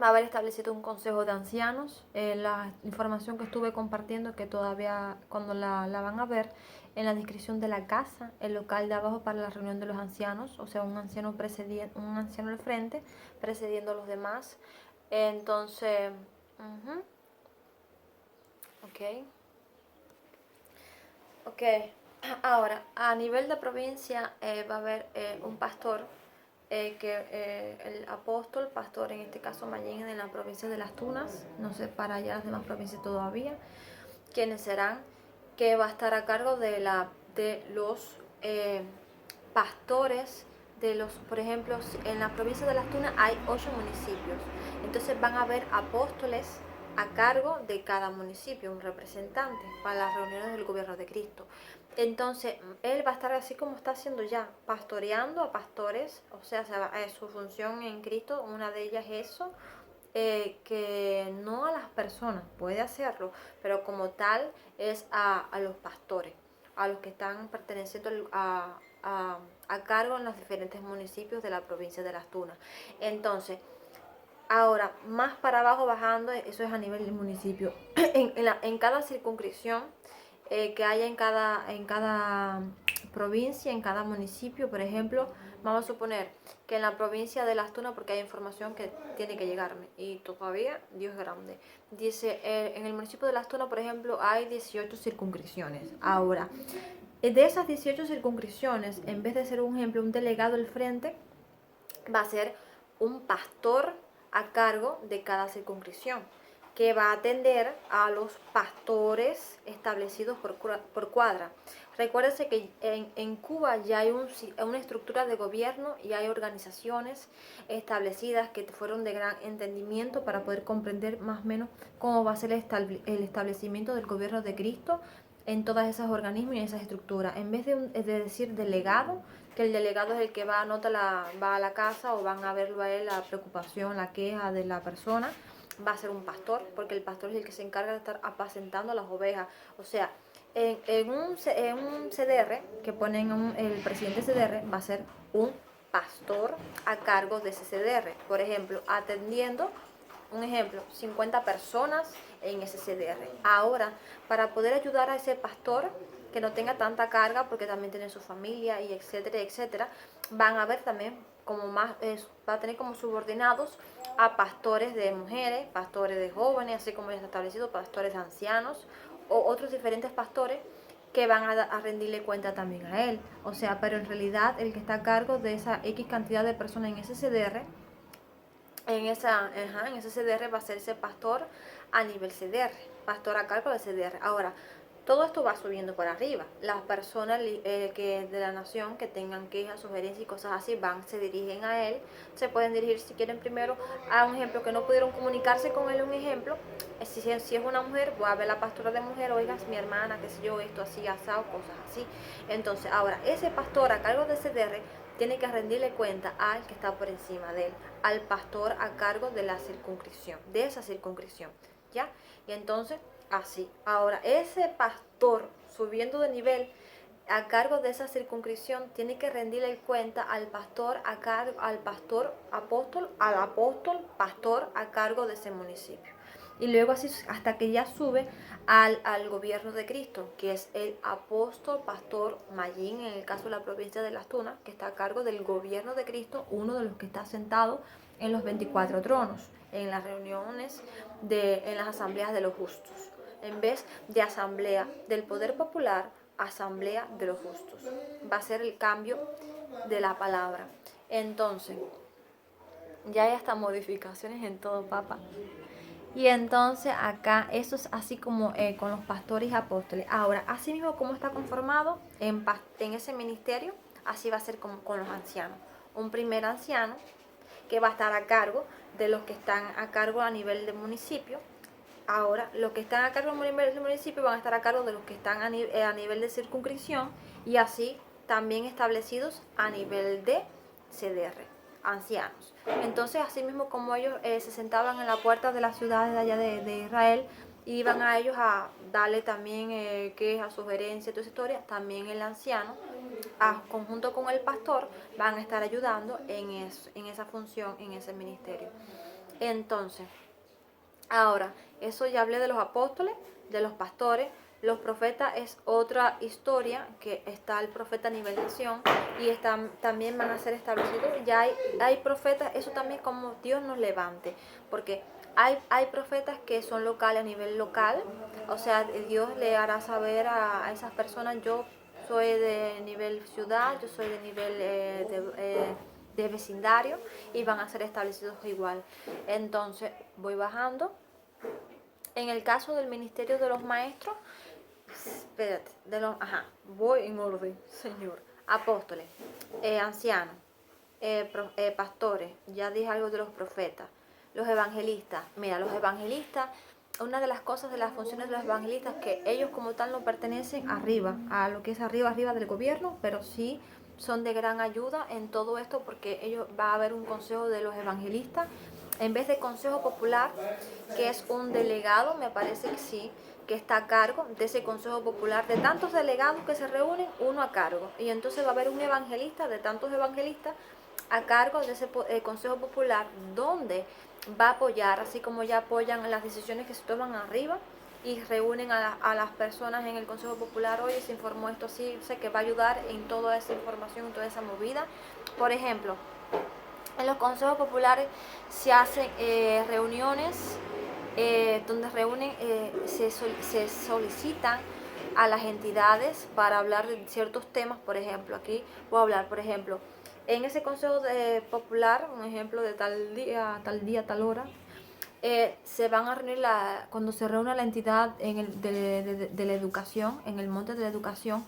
va a haber establecido un consejo de ancianos. La información que estuve compartiendo, que todavía cuando la van a ver en la descripción de la casa, el local de abajo para la reunión de los ancianos, o sea, un anciano al frente, precediendo a los demás. Entonces, ok. Ok, ahora a nivel de provincia va a haber un pastor, el apóstol, pastor en este caso Mayén en la provincia de Las Tunas, no sé para allá las demás provincias todavía, quienes serán, que va a estar a cargo de los pastores por ejemplo, en la provincia de Las Tunas hay 8 municipios, entonces van a haber apóstoles a cargo de cada municipio, un representante para las reuniones del gobierno de Cristo. Entonces, él va a estar así como está haciendo ya, pastoreando a pastores, o sea, su función en Cristo, una de ellas es eso, que no a las personas, puede hacerlo, pero como tal es a los pastores, a los que están perteneciendo a cargo en los diferentes municipios de la provincia de Las Tunas. Entonces, ahora, más para abajo bajando, eso es a nivel del municipio. En cada circunscripción que haya en cada provincia, en cada municipio, por ejemplo, vamos a suponer que en la provincia de Las Tunas, porque hay información que tiene que llegarme, y todavía Dios es grande, dice, en el municipio de Las Tunas, por ejemplo, hay 18 circunscripciones. Ahora, de esas 18 circunscripciones, en vez de ser un ejemplo, un delegado al frente, va a ser un pastor a cargo de cada circunscripción, que va a atender a los pastores establecidos por cuadra. Recuérdense que en Cuba ya hay una estructura de gobierno y hay organizaciones establecidas que fueron de gran entendimiento para poder comprender más o menos cómo va a ser el establecimiento del gobierno de Cristo en todas esas organismos y en esas estructuras. En vez de decir delegado, que el delegado es el que va a la casa o van a verlo a él la preocupación, la queja de la persona, va a ser un pastor, porque el pastor es el que se encarga de estar apacentando a las ovejas. O sea, en un CDR que ponen el presidente CDR, va a ser un pastor a cargo de ese CDR. Por ejemplo, atendiendo, un ejemplo, 50 personas en ese CDR. Ahora, para poder ayudar a ese pastor que no tenga tanta carga, porque también tiene su familia y etcétera, etcétera, van a ver también como más, va a tener como subordinados a pastores de mujeres, pastores de jóvenes, así como ya está establecido, pastores de ancianos o otros diferentes pastores que van a rendirle cuenta también a él. O sea, pero en realidad el que está a cargo de esa X cantidad de personas en ese CDR, en ese CDR va a ser ese pastor a nivel CDR, pastor a cargo del CDR. Ahora, todo esto va subiendo por arriba. Las personas que de la nación que tengan quejas, sugerencias y cosas así se dirigen a él. Se pueden dirigir si quieren primero a un ejemplo que no pudieron comunicarse con él. Un ejemplo, si es una mujer, voy a ver la pastora de mujer, oiga, es mi hermana, qué sé yo, esto así, asado, cosas así. Entonces, ahora, ese pastor a cargo de CDR tiene que rendirle cuenta al que está por encima de él, al pastor a cargo de la circunscripción, de esa circunscripción, ¿ya? Y entonces, así. Ahora, ese pastor subiendo de nivel a cargo de esa circunscripción tiene que rendirle cuenta al pastor a cargo, al pastor apóstol, al apóstol pastor a cargo de ese municipio. Y luego así hasta que ya sube al gobierno de Cristo, que es el apóstol pastor Mayín, en el caso de la provincia de Las Tunas, que está a cargo del gobierno de Cristo, uno de los que está sentado en los 24 tronos, en las reuniones, en las asambleas de los justos. En vez de asamblea del poder popular, asamblea de los justos. Va a ser el cambio de la palabra. Entonces, ya hay hasta modificaciones en todo, Papa. Y entonces acá eso es así como con los pastores y apóstoles. Ahora, así mismo como está conformado en ese ministerio, así va a ser como con los ancianos. Un primer anciano que va a estar a cargo de los que están a cargo a nivel de municipio. Ahora, los que están a cargo a nivel de municipio van a estar a cargo de los que están a nivel de circunscripción y así también establecidos a nivel de CDR, ancianos. Entonces, así mismo como ellos se sentaban en la puerta de las ciudades de allá de Israel, iban a ellos a darle también quejas, sugerencias, toda esa historia, también el anciano, conjunto con el pastor, van a estar ayudando en esa función, en ese ministerio. Entonces, ahora, eso ya hablé de los apóstoles, de los pastores. Los profetas es otra historia, que está el profeta a nivel nación y también van a ser establecidos. Ya hay profetas, eso también como Dios nos levante, porque hay profetas que son locales a nivel local, o sea, Dios le hará saber a esas personas, yo soy de nivel ciudad, yo soy de nivel de vecindario, y van a ser establecidos igual. Entonces, voy bajando. En el caso del ministerio de los maestros, espérate, voy en orden, Señor. Apóstoles, ancianos, pastores, ya dije algo de los profetas, los evangelistas. Mira, los evangelistas, una de las cosas de las funciones de los evangelistas, que ellos como tal no pertenecen arriba, a lo que es arriba del gobierno, pero sí son de gran ayuda en todo esto, porque ellos va a haber un consejo de los evangelistas en vez de consejo popular, que es un delegado, me parece que sí, que está a cargo de ese consejo popular, de tantos delegados que se reúnen, uno a cargo. Y entonces va a haber un evangelista, de tantos evangelistas, a cargo de ese consejo popular, donde va a apoyar, así como ya apoyan las decisiones que se toman arriba, y reúnen a las personas en el Consejo Popular. Hoy se informó esto así, sé que va a ayudar en toda esa información, en toda esa movida. Por ejemplo, en los consejos populares se hacen reuniones donde reúnen, se solicitan a las entidades para hablar de ciertos temas. Por ejemplo, aquí voy a hablar, por ejemplo, en ese consejo popular, un ejemplo de tal día, tal hora, se van a reunir cuando se reúna la entidad de la educación, en el monte de la educación.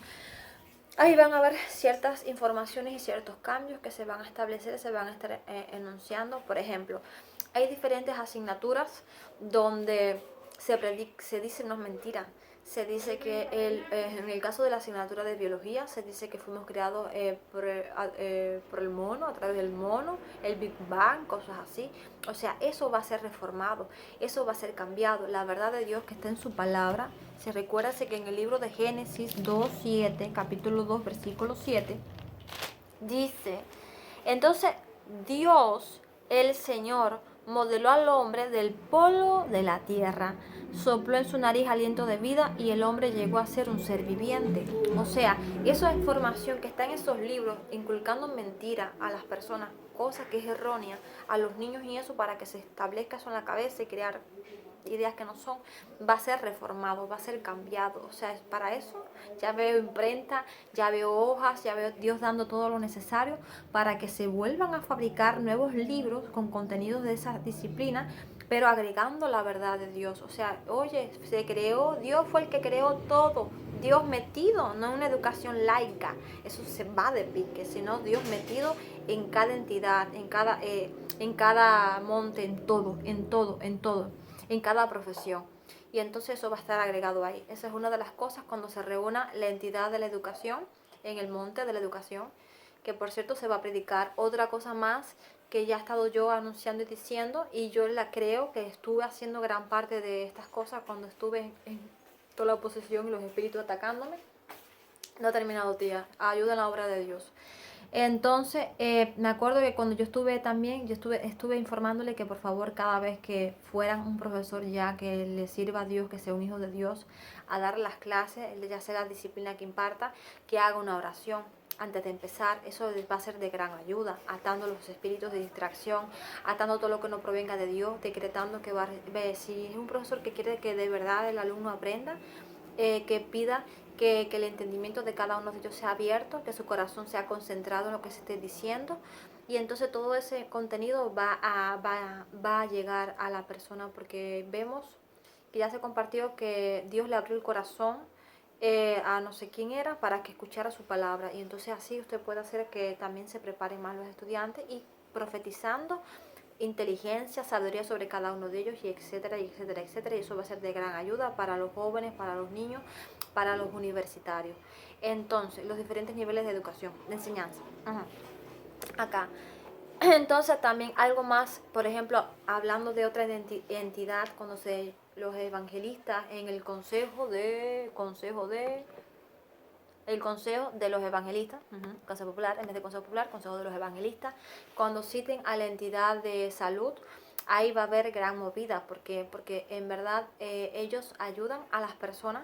Ahí van a haber ciertas informaciones y ciertos cambios que se van a establecer, se van a estar enunciando. Por ejemplo, hay diferentes asignaturas donde se dice, no es mentira, se dice que en el caso de la asignatura de biología, se dice que fuimos creados por el mono, a través del mono, el Big Bang, cosas así. O sea, eso va a ser reformado, eso va a ser cambiado. La verdad de Dios que está en su palabra. Se recuerda que en el libro de Génesis 2:7, capítulo 2, versículo 7, dice: entonces Dios, el Señor, modeló al hombre del polvo de la tierra, sopló en su nariz aliento de vida y el hombre llegó a ser un ser viviente. O sea, esa información que está en esos libros, inculcando mentira a las personas, cosa que es errónea, a los niños y eso, para que se establezca eso en la cabeza y crear ideas que no son, va a ser reformado, va a ser cambiado. O sea, para eso ya veo imprenta, ya veo hojas, ya veo Dios dando todo lo necesario para que se vuelvan a fabricar nuevos libros con contenidos de esa disciplina, pero agregando la verdad de Dios. O sea, oye, se creó, Dios fue el que creó todo, Dios metido, no es una educación laica, eso se va de pique, sino Dios metido en cada entidad, en cada monte, en todo, en todo, en todo, en cada profesión. Y entonces eso va a estar agregado ahí. Esa es una de las cosas cuando se reúna la entidad de la educación en el monte de la educación, que por cierto se va a predicar. Otra cosa más que ya he estado yo anunciando y diciendo, y yo la creo que estuve haciendo gran parte de estas cosas cuando estuve en toda la oposición y los espíritus atacándome. No ha terminado, tía. Ayuda en la obra de Dios. Entonces, me acuerdo que cuando yo estuve también, estuve informándole que por favor cada vez que fueran un profesor ya que le sirva a Dios, que sea un hijo de Dios, a dar las clases, ya sea la disciplina que imparta, que haga una oración antes de empezar. Eso va a ser de gran ayuda, atando los espíritus de distracción, atando todo lo que no provenga de Dios, decretando que si es un profesor que quiere que de verdad el alumno aprenda, que pida que el entendimiento de cada uno de ellos sea abierto, que su corazón sea concentrado en lo que se esté diciendo, y entonces todo ese contenido va a llegar a la persona, porque vemos que ya se compartió que Dios le abrió el corazón a no sé quién era para que escuchara su palabra, y entonces así usted puede hacer que también se preparen más los estudiantes y profetizando inteligencia, sabiduría sobre cada uno de ellos, y etcétera, y etcétera, etcétera. Y eso va a ser de gran ayuda para los jóvenes, para los niños, para los universitarios. Entonces, los diferentes niveles de educación, de enseñanza. Acá. Entonces, también algo más, por ejemplo, hablando de otra entidad, cuando los evangelistas en el consejo de el Consejo de los Evangelistas, Consejo Popular, en vez de Consejo Popular, Consejo de los Evangelistas, cuando citen a la entidad de salud, ahí va a haber gran movida, porque en verdad ellos ayudan a las personas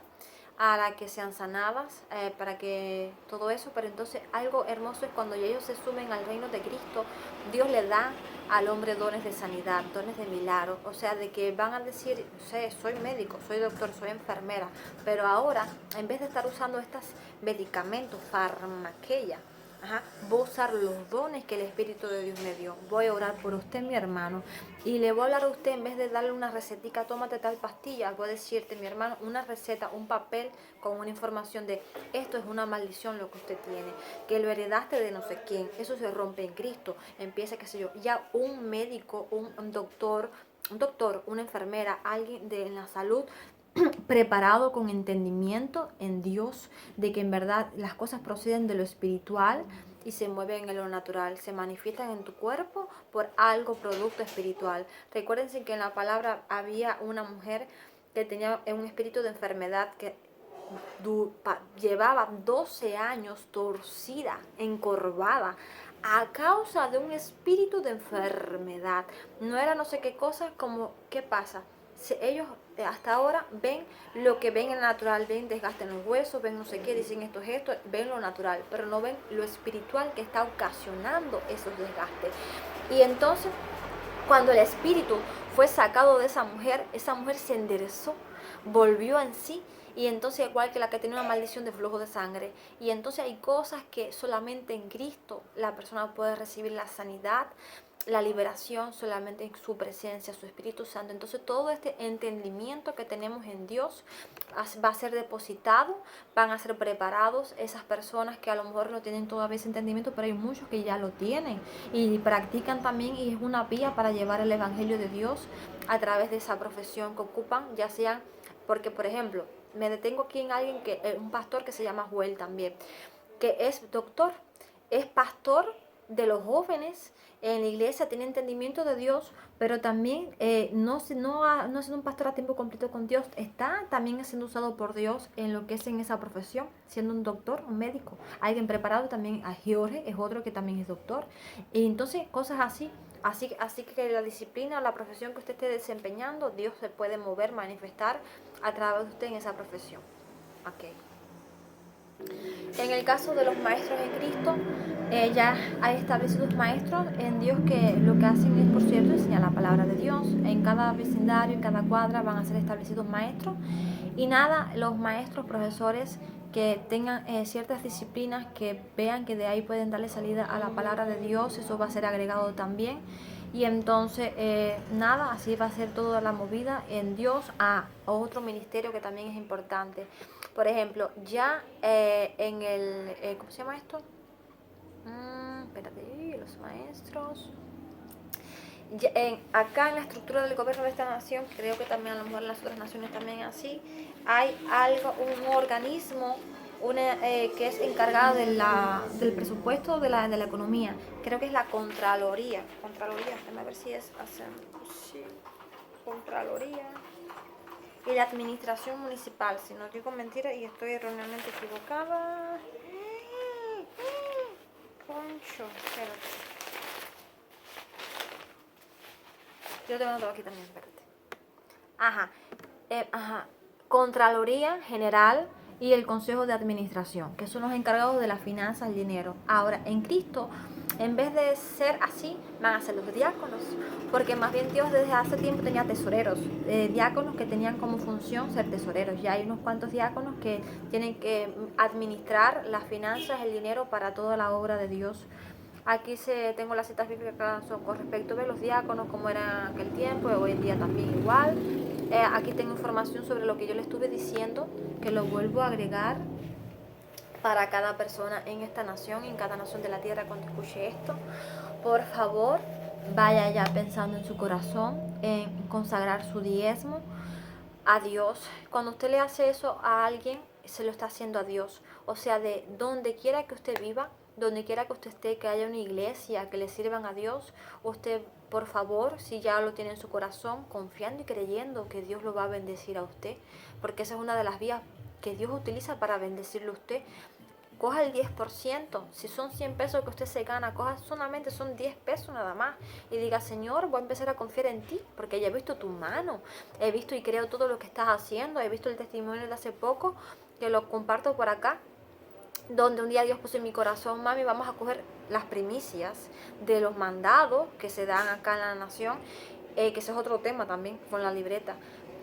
a la que sean sanadas, para que todo eso. Pero entonces algo hermoso es cuando ellos se sumen al reino de Cristo, Dios le da al hombre dones de sanidad, dones de milagro. O sea, de que van a decir, soy médico, soy doctor, soy enfermera, pero ahora, en vez de estar usando estos medicamentos, farmaqueia, voy a usar los dones que el Espíritu de Dios me dio. Voy a orar por usted, mi hermano, y le voy a hablar a usted, en vez de darle una recetica, tómate tal pastilla, voy a decirte, mi hermano, una receta, un papel con una información de esto es una maldición lo que usted tiene, que lo heredaste de no sé quién, eso se rompe en Cristo. Empieza, qué sé yo, ya un médico, un doctor, una enfermera, alguien en la salud, preparado con entendimiento en Dios, de que en verdad las cosas proceden de lo espiritual, y se mueven en lo natural, se manifiestan en tu cuerpo por algo, producto espiritual. Recuérdense que en la palabra había una mujer que tenía un espíritu de enfermedad que llevaba 12 años torcida, encorvada, a causa de un espíritu de enfermedad. No era no sé qué cosa, como, ¿qué pasa? Ellos hasta ahora ven lo que ven en el natural, ven desgaste en los huesos, ven no sé qué, dicen esto, ven lo natural, pero no ven lo espiritual que está ocasionando esos desgastes. Y entonces, cuando el espíritu fue sacado de esa mujer se enderezó, volvió en sí, y entonces igual que la que tenía una maldición de flujo de sangre. Y entonces hay cosas que solamente en Cristo la persona puede recibir la sanidad, la liberación solamente en su presencia, su Espíritu Santo. Entonces todo este entendimiento que tenemos en Dios va a ser depositado, van a ser preparados esas personas que a lo mejor no tienen todavía ese entendimiento, pero hay muchos que ya lo tienen y practican también, y es una vía para llevar el Evangelio de Dios a través de esa profesión que ocupan, ya sean, porque por ejemplo, me detengo aquí en alguien un pastor que se llama Joel también, que es doctor, es pastor de los jóvenes en la iglesia, tiene entendimiento de Dios, pero también no siendo un pastor a tiempo completo con Dios, está también siendo usado por Dios en lo que es en esa profesión, siendo un doctor, un médico, alguien preparado. También a Jorge es otro que también es doctor, y entonces cosas así. Así que la disciplina, la profesión que usted esté desempeñando, Dios se puede mover, manifestar a través de usted en esa profesión. Okay. En el caso de los maestros en Cristo, ya hay establecidos maestros en Dios que lo que hacen es, por cierto, enseñar la palabra de Dios. En cada vecindario, en cada cuadra van a ser establecidos maestros. Y nada, los maestros, profesores que tengan ciertas disciplinas, que vean que de ahí pueden darle salida a la palabra de Dios, eso va a ser agregado también. Y entonces, nada, así va a ser toda la movida en Dios a otro ministerio que también es importante. Por ejemplo, ya en el, ¿cómo se llama esto? Espérate, los maestros. Ya acá en la estructura del gobierno de esta nación, creo que también a lo mejor en las otras naciones también así, hay algo, un organismo que es encargado del presupuesto de la economía. Creo que es la Contraloría. Déjame ver si es sí, Contraloría. Y la administración municipal, si no digo mentira y estoy erróneamente equivocada. Concho, espérate. Yo tengo todo aquí también, espérate. Contraloría General y el Consejo de Administración, que son los encargados de las finanzas, el dinero. Ahora, en Cristo, en vez de ser así, van a ser los diáconos, porque más bien Dios desde hace tiempo tenía tesoreros, diáconos que tenían como función ser tesoreros. Ya hay unos cuantos diáconos que tienen que administrar las finanzas, el dinero para toda la obra de Dios. Aquí tengo las citas bíblicas con respecto a los diáconos, como era en aquel tiempo, hoy en día también igual. Aquí tengo información sobre lo que yo le estuve diciendo, que lo vuelvo a agregar para cada persona en esta nación, en cada nación de la tierra cuando escuche esto. Por favor, vaya ya pensando en su corazón, en consagrar su diezmo a Dios. Cuando usted le hace eso a alguien, se lo está haciendo a Dios. O sea, de donde quiera que usted viva, donde quiera que usted esté, que haya una iglesia, que le sirvan a Dios, usted, por favor, si ya lo tiene en su corazón, confiando y creyendo que Dios lo va a bendecir a usted, porque esa es una de las vías que Dios utiliza para bendecirle a usted. Coja el 10%, si son 100 pesos que usted se gana, coja solamente son 10 pesos nada más y diga: Señor, voy a empezar a confiar en ti porque ya he visto tu mano, he visto y creo todo lo que estás haciendo, he visto el testimonio de hace poco que lo comparto por acá, donde un día Dios puso en mi corazón: mami, vamos a coger las primicias de los mandados que se dan acá en la nación, que ese es otro tema también con la libreta,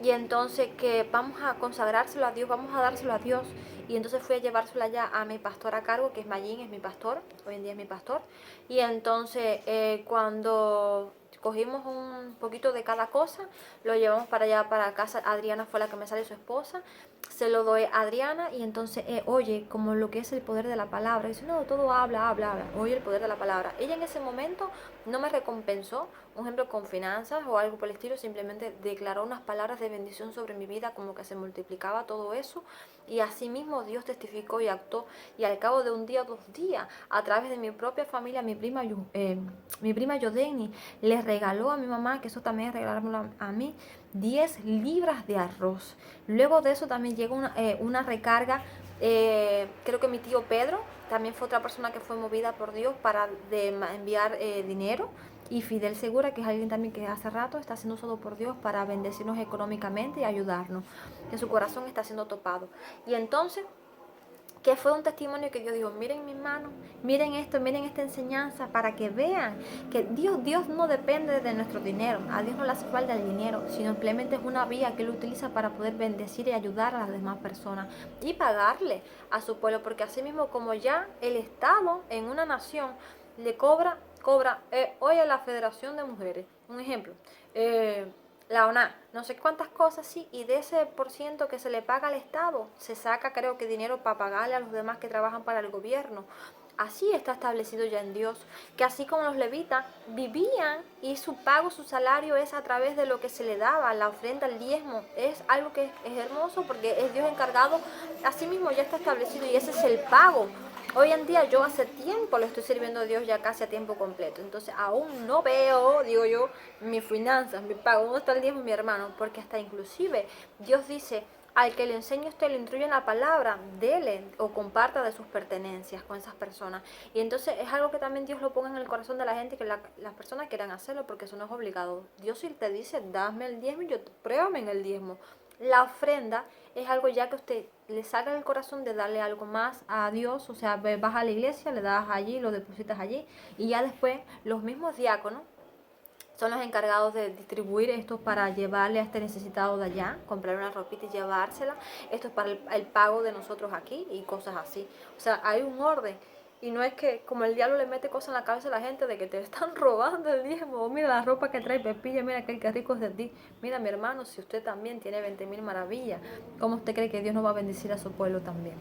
y entonces que vamos a consagrárselo a Dios, vamos a dárselo a Dios. Y entonces fui a llevárselo ya a mi pastor a cargo, que es Mayín, es mi pastor, hoy en día es mi pastor. Y entonces cuando cogimos un poquito de cada cosa, lo llevamos para allá, para casa. Adriana fue la que me sale, su esposa, se lo doy a Adriana, y entonces oye como lo que es el poder de la palabra. Dice: no, todo habla, oye el poder de la palabra. Ella en ese momento no me recompensó un ejemplo con finanzas o algo por el estilo, simplemente declaró unas palabras de bendición sobre mi vida, como que se multiplicaba todo eso, y así mismo Dios testificó y actuó, y al cabo de un día o 2 días, a través de mi propia familia, mi prima Yodeni le regaló a mi mamá, que eso también es regalármelo a mí, 10 libras de arroz. Luego de eso también llegó una recarga, creo que mi tío Pedro también fue otra persona que fue movida por Dios para enviar dinero. Y Fidel Segura, que es alguien también que hace rato está siendo usado por Dios para bendecirnos económicamente y ayudarnos, que su corazón está siendo topado. Y entonces, que fue un testimonio que Dios dijo, miren mis manos, miren esto, miren esta enseñanza, para que vean que Dios no depende de nuestro dinero, a Dios no le hace falta el dinero, sino simplemente es una vía que Él utiliza para poder bendecir y ayudar a las demás personas y pagarle a su pueblo, porque así mismo como ya el Estado en una nación le cobra hoy a la Federación de Mujeres, un ejemplo, la ONA, no sé cuántas cosas, sí, y de ese por ciento que se le paga al Estado, se saca creo que dinero para pagarle a los demás que trabajan para el gobierno. Así está establecido ya en Dios, que así como los levitas vivían y su pago, su salario es a través de lo que se le daba, la ofrenda, el diezmo, es algo que es hermoso porque es Dios encargado, así mismo ya está establecido y ese es el pago. Hoy en día yo hace tiempo le estoy sirviendo a Dios ya casi a tiempo completo, entonces aún no veo, digo yo, mis finanzas, mi pago, ¿dónde está el diezmo, mi hermano? Porque hasta inclusive Dios dice, al que le enseñe usted, le instruye en la palabra, dele o comparta de sus pertenencias con esas personas. Y entonces es algo que también Dios lo ponga en el corazón de la gente, que las personas quieran hacerlo, porque eso no es obligado. Dios si te dice, dame el diezmo, yo pruébame en el diezmo. La ofrenda es algo ya que usted le saca del corazón de darle algo más a Dios, o sea, vas a la iglesia, le das allí, lo depositas allí, y ya después los mismos diáconos son los encargados de distribuir esto para llevarle a este necesitado de allá, comprar una ropita y llevársela. Esto es para el pago de nosotros aquí y cosas así. O sea, hay un orden. Y no es que como el diablo le mete cosas en la cabeza a la gente de que te están robando el diezmo. O mira la ropa que trae Pepilla, mira aquel que rico es de ti. Mira mi hermano, si usted también tiene 20.000 maravillas, ¿cómo usted cree que Dios no va a bendecir a su pueblo también?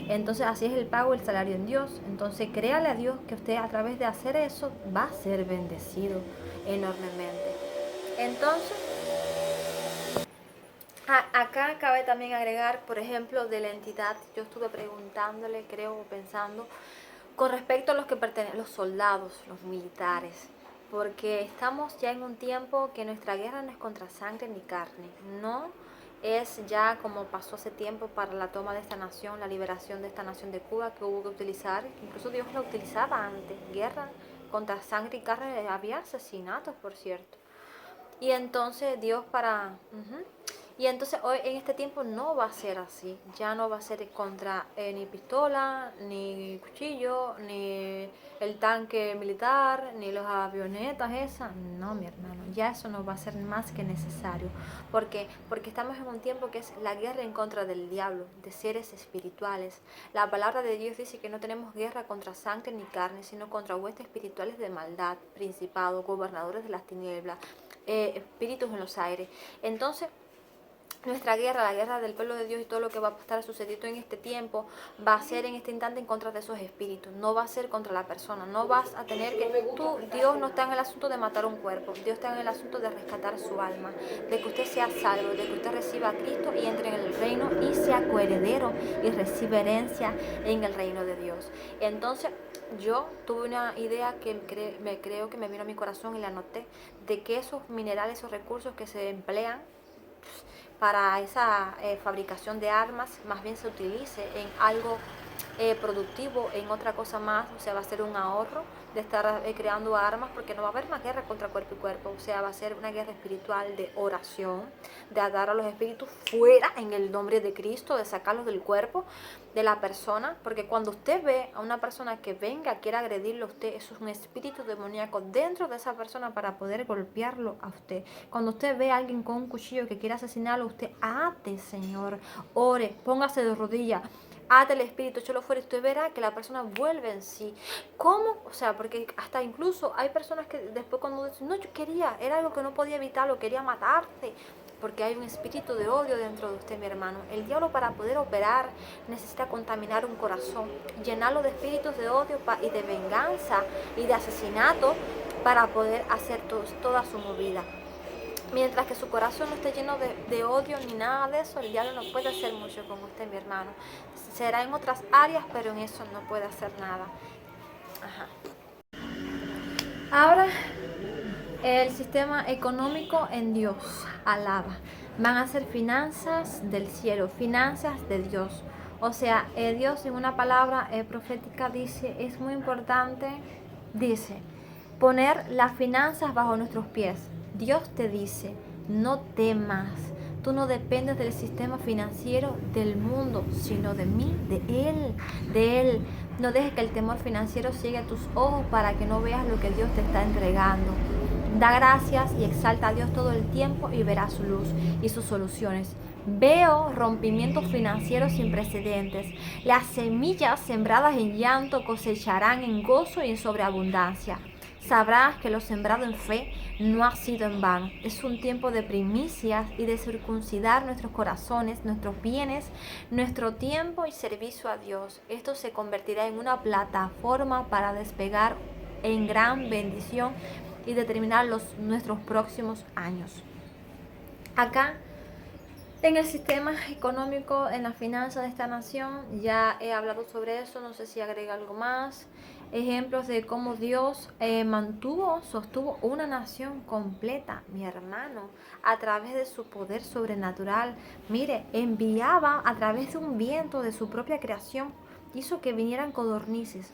Entonces así es el pago, el salario en Dios. Entonces créale a Dios que usted a través de hacer eso va a ser bendecido enormemente. Entonces, acá cabe también agregar, por ejemplo, de la entidad, yo estuve preguntándole, creo, pensando, con respecto a los que pertenecen, los soldados, los militares, porque estamos ya en un tiempo que nuestra guerra no es contra sangre ni carne, no es ya como pasó hace tiempo para la toma de esta nación, la liberación de esta nación de Cuba, que hubo que utilizar, incluso Dios la utilizaba antes, guerra contra sangre y carne, había asesinatos, por cierto. Y entonces Dios Y entonces hoy en este tiempo no va a ser así, ya no va a ser contra ni pistola, ni cuchillo, ni el tanque militar, ni las avionetas esas, no mi hermano, ya eso no va a ser más que necesario. ¿Por qué? Porque estamos en un tiempo que es la guerra en contra del diablo, de seres espirituales. La palabra de Dios dice que no tenemos guerra contra sangre ni carne, sino contra huestes espirituales de maldad, principados, gobernadores de las tinieblas, espíritus en los aires. Entonces, nuestra guerra, la guerra del pueblo de Dios y todo lo que va a estar sucediendo en este tiempo, va a ser en este instante en contra de esos espíritus, no va a ser contra la persona, no vas a tener que, Dios no está en el asunto de matar un cuerpo, Dios está en el asunto de rescatar su alma, de que usted sea salvo, de que usted reciba a Cristo y entre en el reino y sea coheredero y reciba herencia en el reino de Dios. Entonces, yo tuve una idea que creo que me vino a mi corazón y la anoté, de que esos minerales, esos recursos que se emplean para esa fabricación de armas, más bien se utilice en algo productivo, en otra cosa más, o sea, va a ser un ahorro de estar creando armas, porque no va a haber más guerra contra cuerpo y cuerpo, o sea, va a ser una guerra espiritual de oración, de atar a los espíritus fuera en el nombre de Cristo, de sacarlos del cuerpo de la persona, porque cuando usted ve a una persona que venga, quiere agredirlo a usted, eso es un espíritu demoníaco dentro de esa persona para poder golpearlo a usted. Cuando usted ve a alguien con un cuchillo que quiere asesinarlo, usted ate, Señor, ore, póngase de rodillas, ate el espíritu, échalo fuera, y usted verá que la persona vuelve en sí. ¿Cómo? O sea, porque hasta incluso hay personas que después cuando dicen, no, yo quería, era algo que no podía evitarlo, quería matarte, porque hay un espíritu de odio dentro de usted, mi hermano. El diablo, para poder operar, necesita contaminar un corazón, llenarlo de espíritus de odio y de venganza y de asesinato, para poder hacer toda su movida. Mientras que su corazón no esté lleno de odio ni nada de eso, el diablo no puede hacer mucho con usted, mi hermano. Será en otras áreas, pero en eso no puede hacer nada. Ajá. Ahora, el sistema económico en Dios, alaba. Van a ser finanzas del cielo, finanzas de Dios. O sea, Dios en una palabra profética dice, es muy importante, dice, poner las finanzas bajo nuestros pies. Dios te dice, no temas. Tú no dependes del sistema financiero del mundo, sino de mí, de Él. No dejes que el temor financiero ciegue tus ojos para que no veas lo que Dios te está entregando. Da gracias y exalta a Dios todo el tiempo y verás su luz y sus soluciones. Veo rompimientos financieros sin precedentes. Las semillas sembradas en llanto cosecharán en gozo y en sobreabundancia. Sabrás que lo sembrado en fe no ha sido en vano. Es un tiempo de primicias y de circuncidar nuestros corazones, nuestros bienes, nuestro tiempo y servicio a Dios. Esto se convertirá en una plataforma para despegar en gran bendición y determinar nuestros próximos años. Acá, en el sistema económico, en la finanza de esta nación, ya he hablado sobre eso, no sé si agrega algo más. Ejemplos de cómo Dios sostuvo una nación completa, mi hermano, a través de su poder sobrenatural. Mire, enviaba a través de un viento de su propia creación, hizo que vinieran codornices,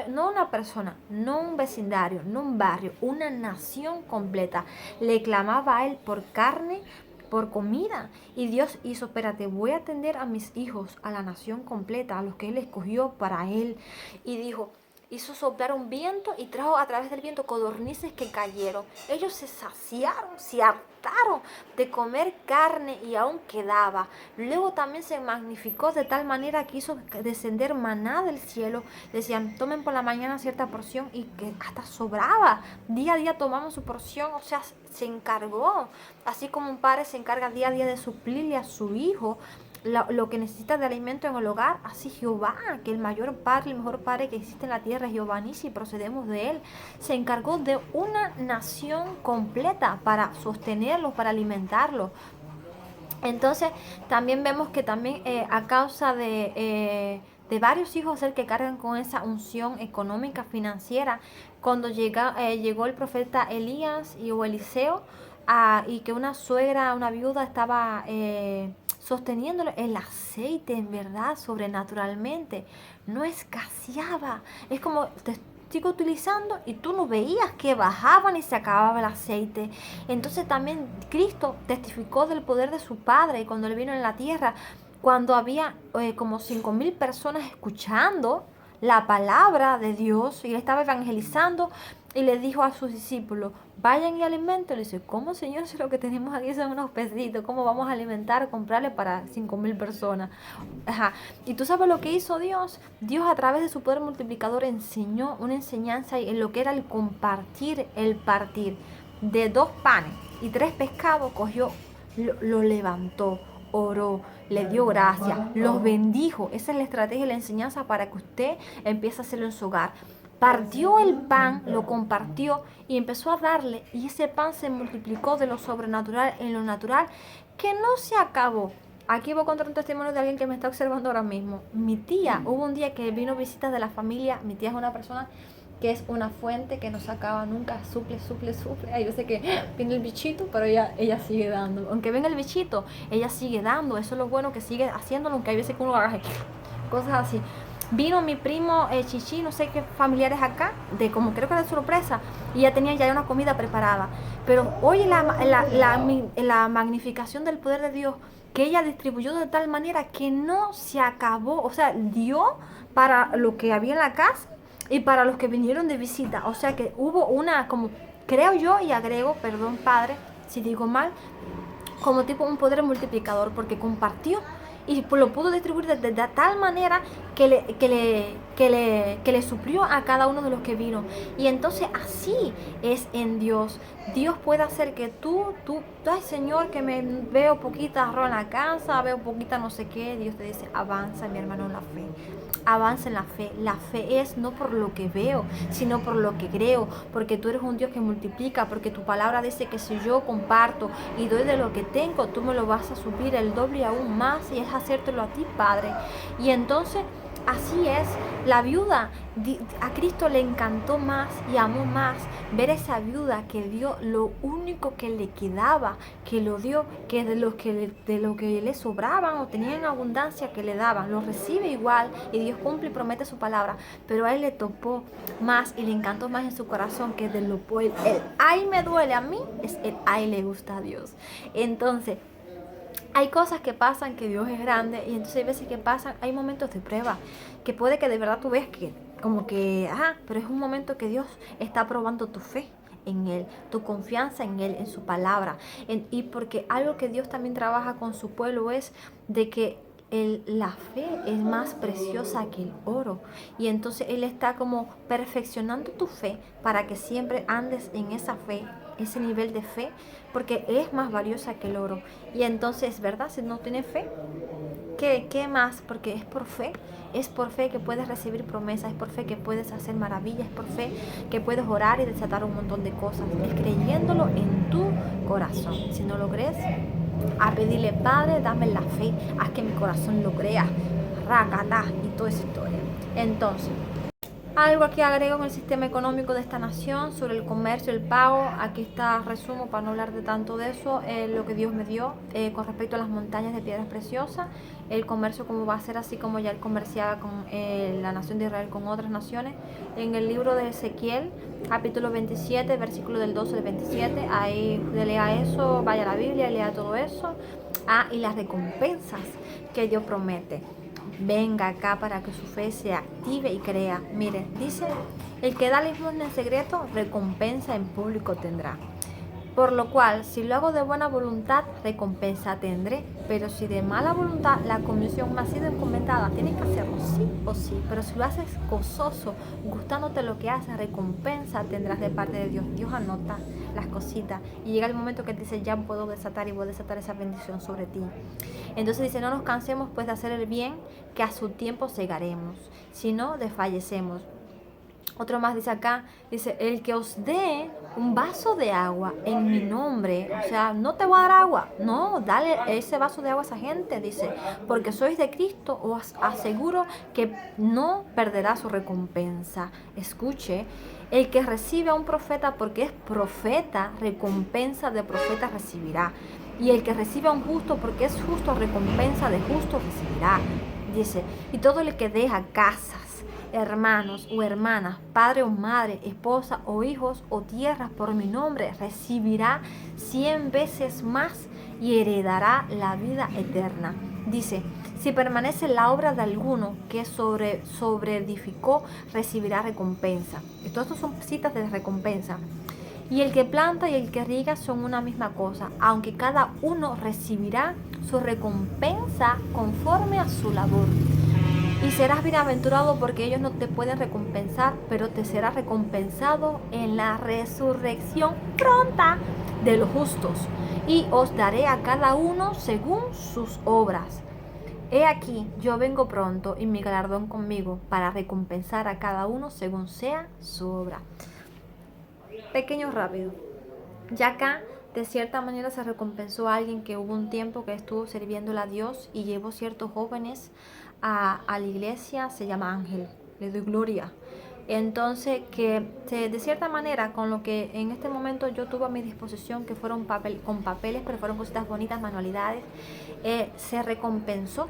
no una persona, no un vecindario, no un barrio, una nación completa. Le clamaba a él por carne, por comida. Y Dios hizo, espérate, voy a atender a mis hijos, a la nación completa, a los que él escogió para él. Y dijo, hizo soplar un viento y trajo a través del viento codornices que cayeron. Ellos se saciaron, se hartaron de comer carne y aún quedaba. Luego también se magnificó de tal manera que hizo descender maná del cielo. Decían, tomen por la mañana cierta porción y que hasta sobraba. Día a día tomamos su porción, o sea, se encargó. Así como un padre se encarga día a día de suplirle a su hijo lo que necesita de alimento en el hogar, así Jehová, que el mayor padre, el mejor padre que existe en la tierra es Jehová Nisi, procedemos de él, se encargó de una nación completa para sostenerlos, para alimentarlos. Entonces también vemos que también a causa de varios hijos que cargan con esa unción económica financiera, cuando llegó el profeta Elías o Eliseo, y que una suegra, una viuda estaba sosteniéndole el aceite, en verdad, sobrenaturalmente, no escaseaba. Es como te sigo utilizando y tú no veías que bajaban y se acababa el aceite. Entonces también Cristo testificó del poder de su Padre cuando él vino en la tierra, cuando había como 5,000 personas escuchando la palabra de Dios y él estaba evangelizando y le dijo a sus discípulos, vayan y alimenten. Le dice, ¿cómo, Señor, si lo que tenemos aquí son unos pesitos? ¿Cómo vamos a alimentar, comprarle para 5,000 personas? Ajá. Y tú sabes lo que hizo Dios. Dios a través de su poder multiplicador enseñó una enseñanza en lo que era el compartir, el partir. De 2 panes y 3 pescados cogió, lo levantó, oró, le dio gracias, los bendijo. Esa es la estrategia y la enseñanza para que usted empiece a hacerlo en su hogar. Partió el pan, lo compartió y empezó a darle, y ese pan se multiplicó de lo sobrenatural en lo natural, que no se acabó. Aquí voy a contar un testimonio de alguien que me está observando ahora mismo. Mi tía, hubo un día que vino visitas de la familia. Mi tía es una persona que es una fuente que no se acaba nunca, suple. Hay veces que viene el bichito, pero ella sigue dando. Aunque venga el bichito, ella sigue dando. Eso es lo bueno, que sigue haciéndolo, aunque hay veces que uno agarra cosas así. Vino mi primo Chichi, no sé qué familiares acá, como creo que de sorpresa, y ya tenía ya una comida preparada. Pero oye la magnificación del poder de Dios, que ella distribuyó de tal manera que no se acabó. O sea, dio para lo que había en la casa y para los que vinieron de visita. O sea que hubo una, como creo yo, y agrego, perdón Padre si digo mal, como tipo un poder multiplicador, porque compartió y lo pudo distribuir de tal manera que le suplió a cada uno de los que vino. Y entonces así es en Dios. Dios puede hacer que tú tú, ay Señor, que me veo poquita arroz en la casa, veo poquita no sé qué, Dios te dice, avanza mi hermano en la fe. Avanza en la fe. La fe es no por lo que veo, sino por lo que creo, porque tú eres un Dios que multiplica, porque tu palabra dice que si yo comparto y doy de lo que tengo, tú me lo vas a subir el doble y aún más, y es hacértelo a ti, Padre. Y entonces así es, la viuda, a Cristo le encantó más y amó más ver a esa viuda que dio lo único que le quedaba, que lo dio, que de lo que le sobraban o tenían abundancia que le daban, lo recibe igual y Dios cumple y promete su palabra, pero a él le topó más y le encantó más en su corazón que de lo el ay me duele a mí, es el ay le gusta a Dios. Entonces, hay cosas que pasan que Dios es grande y entonces hay veces que pasan, hay momentos de prueba, que puede que de verdad tú ves que como que, pero es un momento que Dios está probando tu fe en Él, tu confianza en Él, en su palabra. Y porque algo que Dios también trabaja con su pueblo es de que la fe es más preciosa que el oro. Y entonces Él está como perfeccionando tu fe para que siempre andes en esa fe, ese nivel de fe, porque es más valiosa que el oro. Y entonces, ¿verdad? Si no tienes fe, ¿qué más? Porque es por fe que puedes recibir promesas, es por fe que puedes hacer maravillas, es por fe que puedes orar y desatar un montón de cosas, es creyéndolo en tu corazón. Si no lo crees, a pedirle, Padre, dame la fe, haz que mi corazón lo crea, racata y toda esa historia. Entonces, algo aquí agrego en el sistema económico de esta nación sobre el comercio, el pago. Aquí está, resumo para no hablar de tanto de eso, lo que Dios me dio con respecto a las montañas de piedras preciosas, el comercio como va a ser así como ya él comerciaba con la nación de Israel con otras naciones. En el libro de Ezequiel, capítulo 27, versículo del 12 al 27, ahí lea eso, vaya a la Biblia, lea todo eso. Y las recompensas que Dios promete. Venga acá para que su fe se active y crea. Mire, dice, el que da limosna en secreto, recompensa en público tendrá. Por lo cual, si lo hago de buena voluntad, recompensa tendré. Pero si de mala voluntad, la comisión me ha sido encomendada, tienes que hacerlo sí o sí. Pero si lo haces gozoso, gustándote lo que haces, recompensa tendrás de parte de Dios. Dios anota las cositas y llega el momento que te dice, ya puedo desatar y voy a desatar esa bendición sobre ti. Entonces dice, no nos cansemos pues de hacer el bien, que a su tiempo segaremos, si no desfallecemos. Otro más dice acá, dice, el que os dé un vaso de agua en mi nombre, o sea, no te voy a dar agua, no, dale ese vaso de agua a esa gente, dice, porque sois de Cristo, os aseguro que no perderá su recompensa. Escuche, el que recibe a un profeta porque es profeta, recompensa de profeta recibirá. Y el que recibe a un justo porque es justo, recompensa de justo recibirá. Dice, y todo el que deja casas, hermanos o hermanas, padre o madre, esposa o hijos o tierras por mi nombre, recibirá 100 veces más y heredará la vida eterna. Dice, si permanece la obra de alguno que sobreedificó, recibirá recompensa. Estas son citas de recompensa. Y el que planta y el que riega son una misma cosa, aunque cada uno recibirá su recompensa conforme a su labor. Y serás bienaventurado porque ellos no te pueden recompensar, pero te será recompensado en la resurrección pronta de los justos. Y os daré a cada uno según sus obras. He aquí, yo vengo pronto y mi galardón conmigo para recompensar a cada uno según sea su obra. Pequeño rápido. Ya acá, de cierta manera, se recompensó a alguien que hubo un tiempo que estuvo sirviéndole a Dios y llevó ciertos jóvenes a la iglesia, se llama Ángel, le doy gloria. Entonces, que de cierta manera, con lo que en este momento yo tuve a mi disposición, que fueron con papeles, pero fueron cositas bonitas, manualidades, se recompensó.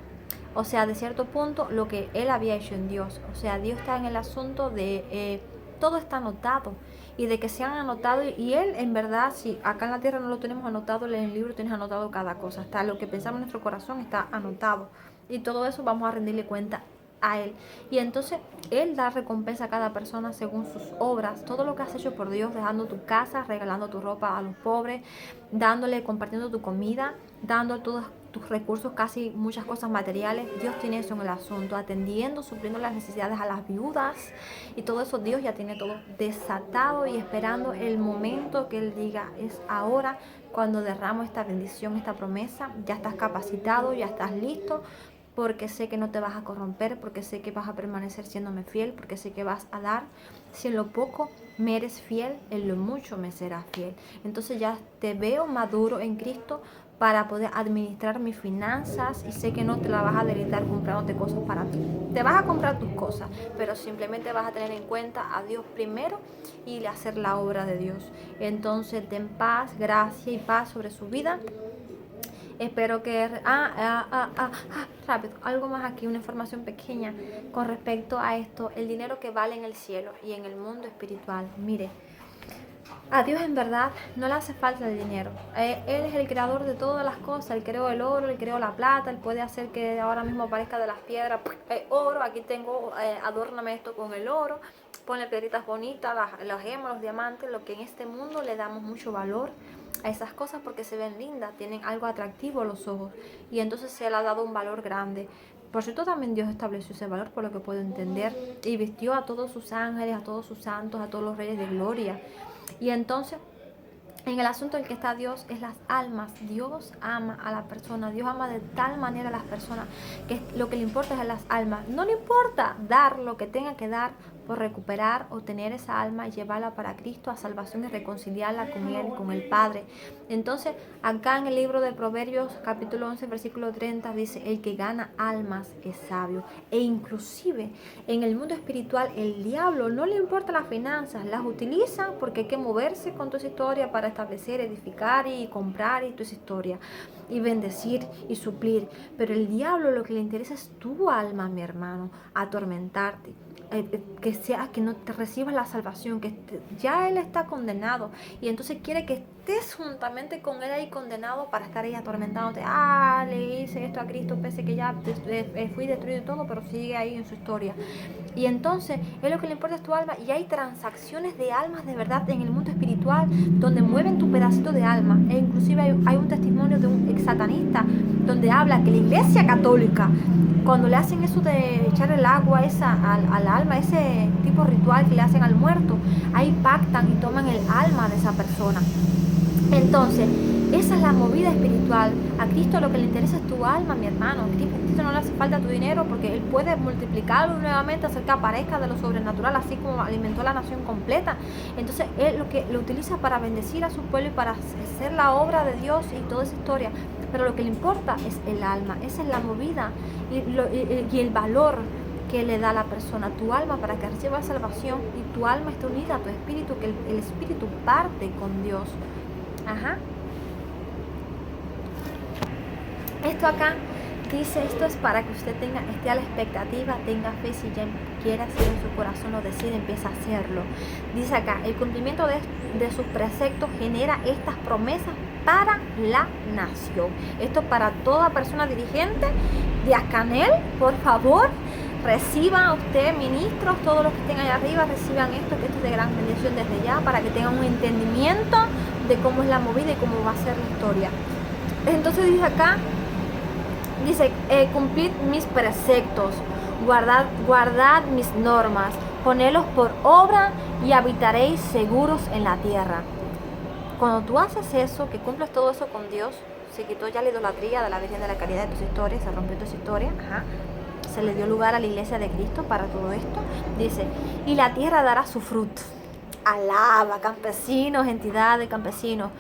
O sea, de cierto punto, lo que él había hecho en Dios. O sea, Dios está en el asunto de todo está anotado y de que se han anotado y él en verdad, si acá en la tierra no lo tenemos anotado, en el libro tienes anotado cada cosa, hasta lo que pensamos en nuestro corazón está anotado y todo eso vamos a rendirle cuenta a él. Y entonces él da recompensa a cada persona según sus obras, todo lo que has hecho por Dios, dejando tu casa, regalando tu ropa a los pobres, dándole, compartiendo tu comida, dando tus recursos, casi muchas cosas materiales, Dios tiene eso en el asunto, atendiendo, supliendo las necesidades a las viudas y todo eso. Dios ya tiene todo desatado y esperando el momento que Él diga, es ahora cuando derramo esta bendición, esta promesa. Ya estás capacitado, ya estás listo, porque sé que no te vas a corromper, porque sé que vas a permanecer siéndome fiel, porque sé que vas a dar. Si en lo poco me eres fiel, en lo mucho me serás fiel. Entonces ya te veo maduro en Cristo para poder administrar mis finanzas, y sé que no te la vas a deleitar comprándote cosas para ti. Te vas a comprar tus cosas, pero simplemente vas a tener en cuenta a Dios primero y hacer la obra de Dios. Entonces ten paz, gracia y paz sobre su vida. Espero que... rápido, algo más aquí, una información pequeña con respecto a esto, el dinero que vale en el cielo y en el mundo espiritual. Mire, a Dios en verdad no le hace falta el dinero. Él es el creador de todas las cosas. Él creó el oro, Él creó la plata. Él puede hacer que ahora mismo aparezca de las piedras oro. Aquí tengo, adórname esto con el oro. Ponle piedritas bonitas, las gemas, los diamantes. Lo que en este mundo le damos mucho valor a esas cosas porque se ven lindas, tienen algo atractivo a los ojos. Y entonces se le ha dado un valor grande. Por cierto, también Dios estableció ese valor, por lo que puedo entender. Y vistió a todos sus ángeles, a todos sus santos, a todos los reyes de gloria. Y entonces, en el asunto en que está Dios es las almas. Dios ama a la persona. Dios ama de tal manera a las personas que lo que le importa es a las almas. No le importa dar lo que tenga que dar por recuperar o tener esa alma y llevarla para Cristo a salvación y reconciliarla con Él, con el Padre. Entonces, acá en el libro de Proverbios, capítulo 11, versículo 30, dice, el que gana almas es sabio. E inclusive, en el mundo espiritual, el diablo no le importa las finanzas, las utiliza porque hay que moverse con toda esa historia para establecer, edificar y comprar y toda esa historia, y bendecir y suplir. Pero el diablo lo que le interesa es tu alma, mi hermano, atormentarte. Que no te recibas la salvación, ya él está condenado y entonces quiere que estés juntamente con él ahí condenado para estar ahí atormentándote. Le hice esto a Cristo, pese que ya fui destruido y todo, pero sigue ahí en su historia. Y entonces él lo que le importa es tu alma, y hay transacciones de almas de verdad en el mundo espiritual donde mueven tu pedacito de alma. E inclusive hay un testimonio de un ex satanista donde habla que la Iglesia Católica, cuando le hacen eso de echar el agua esa al alma, ese tipo de ritual que le hacen al muerto, ahí pactan y toman el alma de esa persona. Entonces, esa es la movida espiritual. A Cristo lo que le interesa es tu alma, mi hermano. A Cristo no le hace falta tu dinero porque Él puede multiplicarlo nuevamente, hacer que aparezca de lo sobrenatural, así como alimentó a la nación completa. Entonces, Él lo utiliza para bendecir a su pueblo y para hacer la obra de Dios y toda esa historia. Pero lo que le importa es el alma. Esa es la movida y el valor que le da a la persona, tu alma, para que reciba salvación, y tu alma esté unida a tu espíritu, que el espíritu parte con Dios. Esto acá dice, esto es para que usted esté a la expectativa, tenga fe, si ya quiere hacer en su corazón lo decide, empieza a hacerlo. Dice acá, el cumplimiento de sus preceptos genera estas promesas para la nación. Esto para toda persona dirigente de Ascanel, por favor, reciban usted, ministros, todos los que estén allá arriba, reciban esto, que esto es de gran bendición desde ya, para que tengan un entendimiento de cómo es la movida y cómo va a ser la historia. Entonces dice acá, cumplid mis preceptos, guardad mis normas, ponedlos por obra y habitaréis seguros en la tierra. Cuando tú haces eso, que cumples todo eso con Dios, se quitó ya la idolatría de la Virgen de la Caridad de tus historias, se rompió tu historia, se le dio lugar a la Iglesia de Cristo para todo esto. Dice, y la tierra dará su fruto. Alaba, campesinos, entidades, campesinos,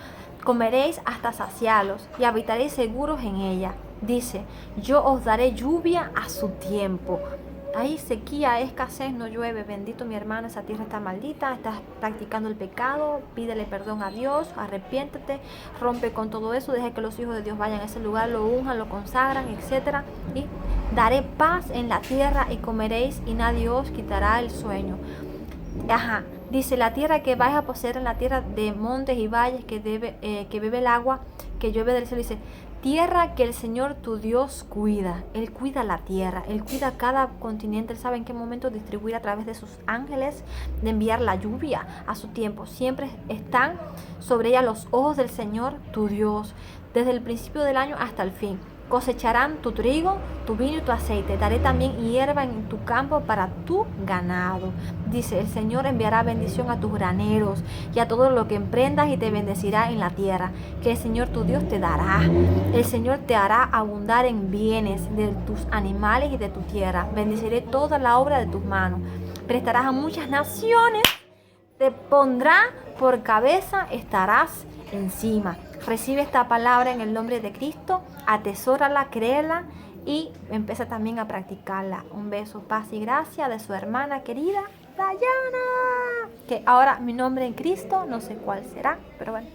comeréis hasta sacialos y habitaréis seguros en ella. Dice, yo os daré lluvia a su tiempo. Hay sequía, escasez, no llueve. Bendito mi hermano, esa tierra está maldita, estás practicando el pecado, pídele perdón a Dios, arrepiéntete, rompe con todo eso, deja que los hijos de Dios vayan a ese lugar, lo unjan, lo consagran, etc. Y daré paz en la tierra y comeréis y nadie os quitará el sueño. Dice, la tierra que vais a poseer en la tierra de montes y valles que bebe el agua que llueve del cielo. Dice, tierra que el Señor tu Dios cuida. Él cuida la tierra, Él cuida cada continente. Él sabe en qué momento distribuir a través de sus ángeles, de enviar la lluvia a su tiempo. Siempre están sobre ella los ojos del Señor tu Dios, desde el principio del año hasta el fin. Cosecharán tu trigo, tu vino y tu aceite. Daré también hierba en tu campo para tu ganado. Dice, el Señor enviará bendición a tus graneros y a todo lo que emprendas y te bendecirá en la tierra, que el Señor tu Dios te dará. El Señor te hará abundar en bienes de tus animales y de tu tierra. Bendeciré toda la obra de tus manos. Prestarás a muchas naciones. Te pondrá por cabeza, estarás encima. Recibe esta palabra en el nombre de Cristo, atesórala, créela y empieza también a practicarla. Un beso, paz y gracia de su hermana querida Dayana. Que ahora mi nombre en Cristo no sé cuál será, pero bueno.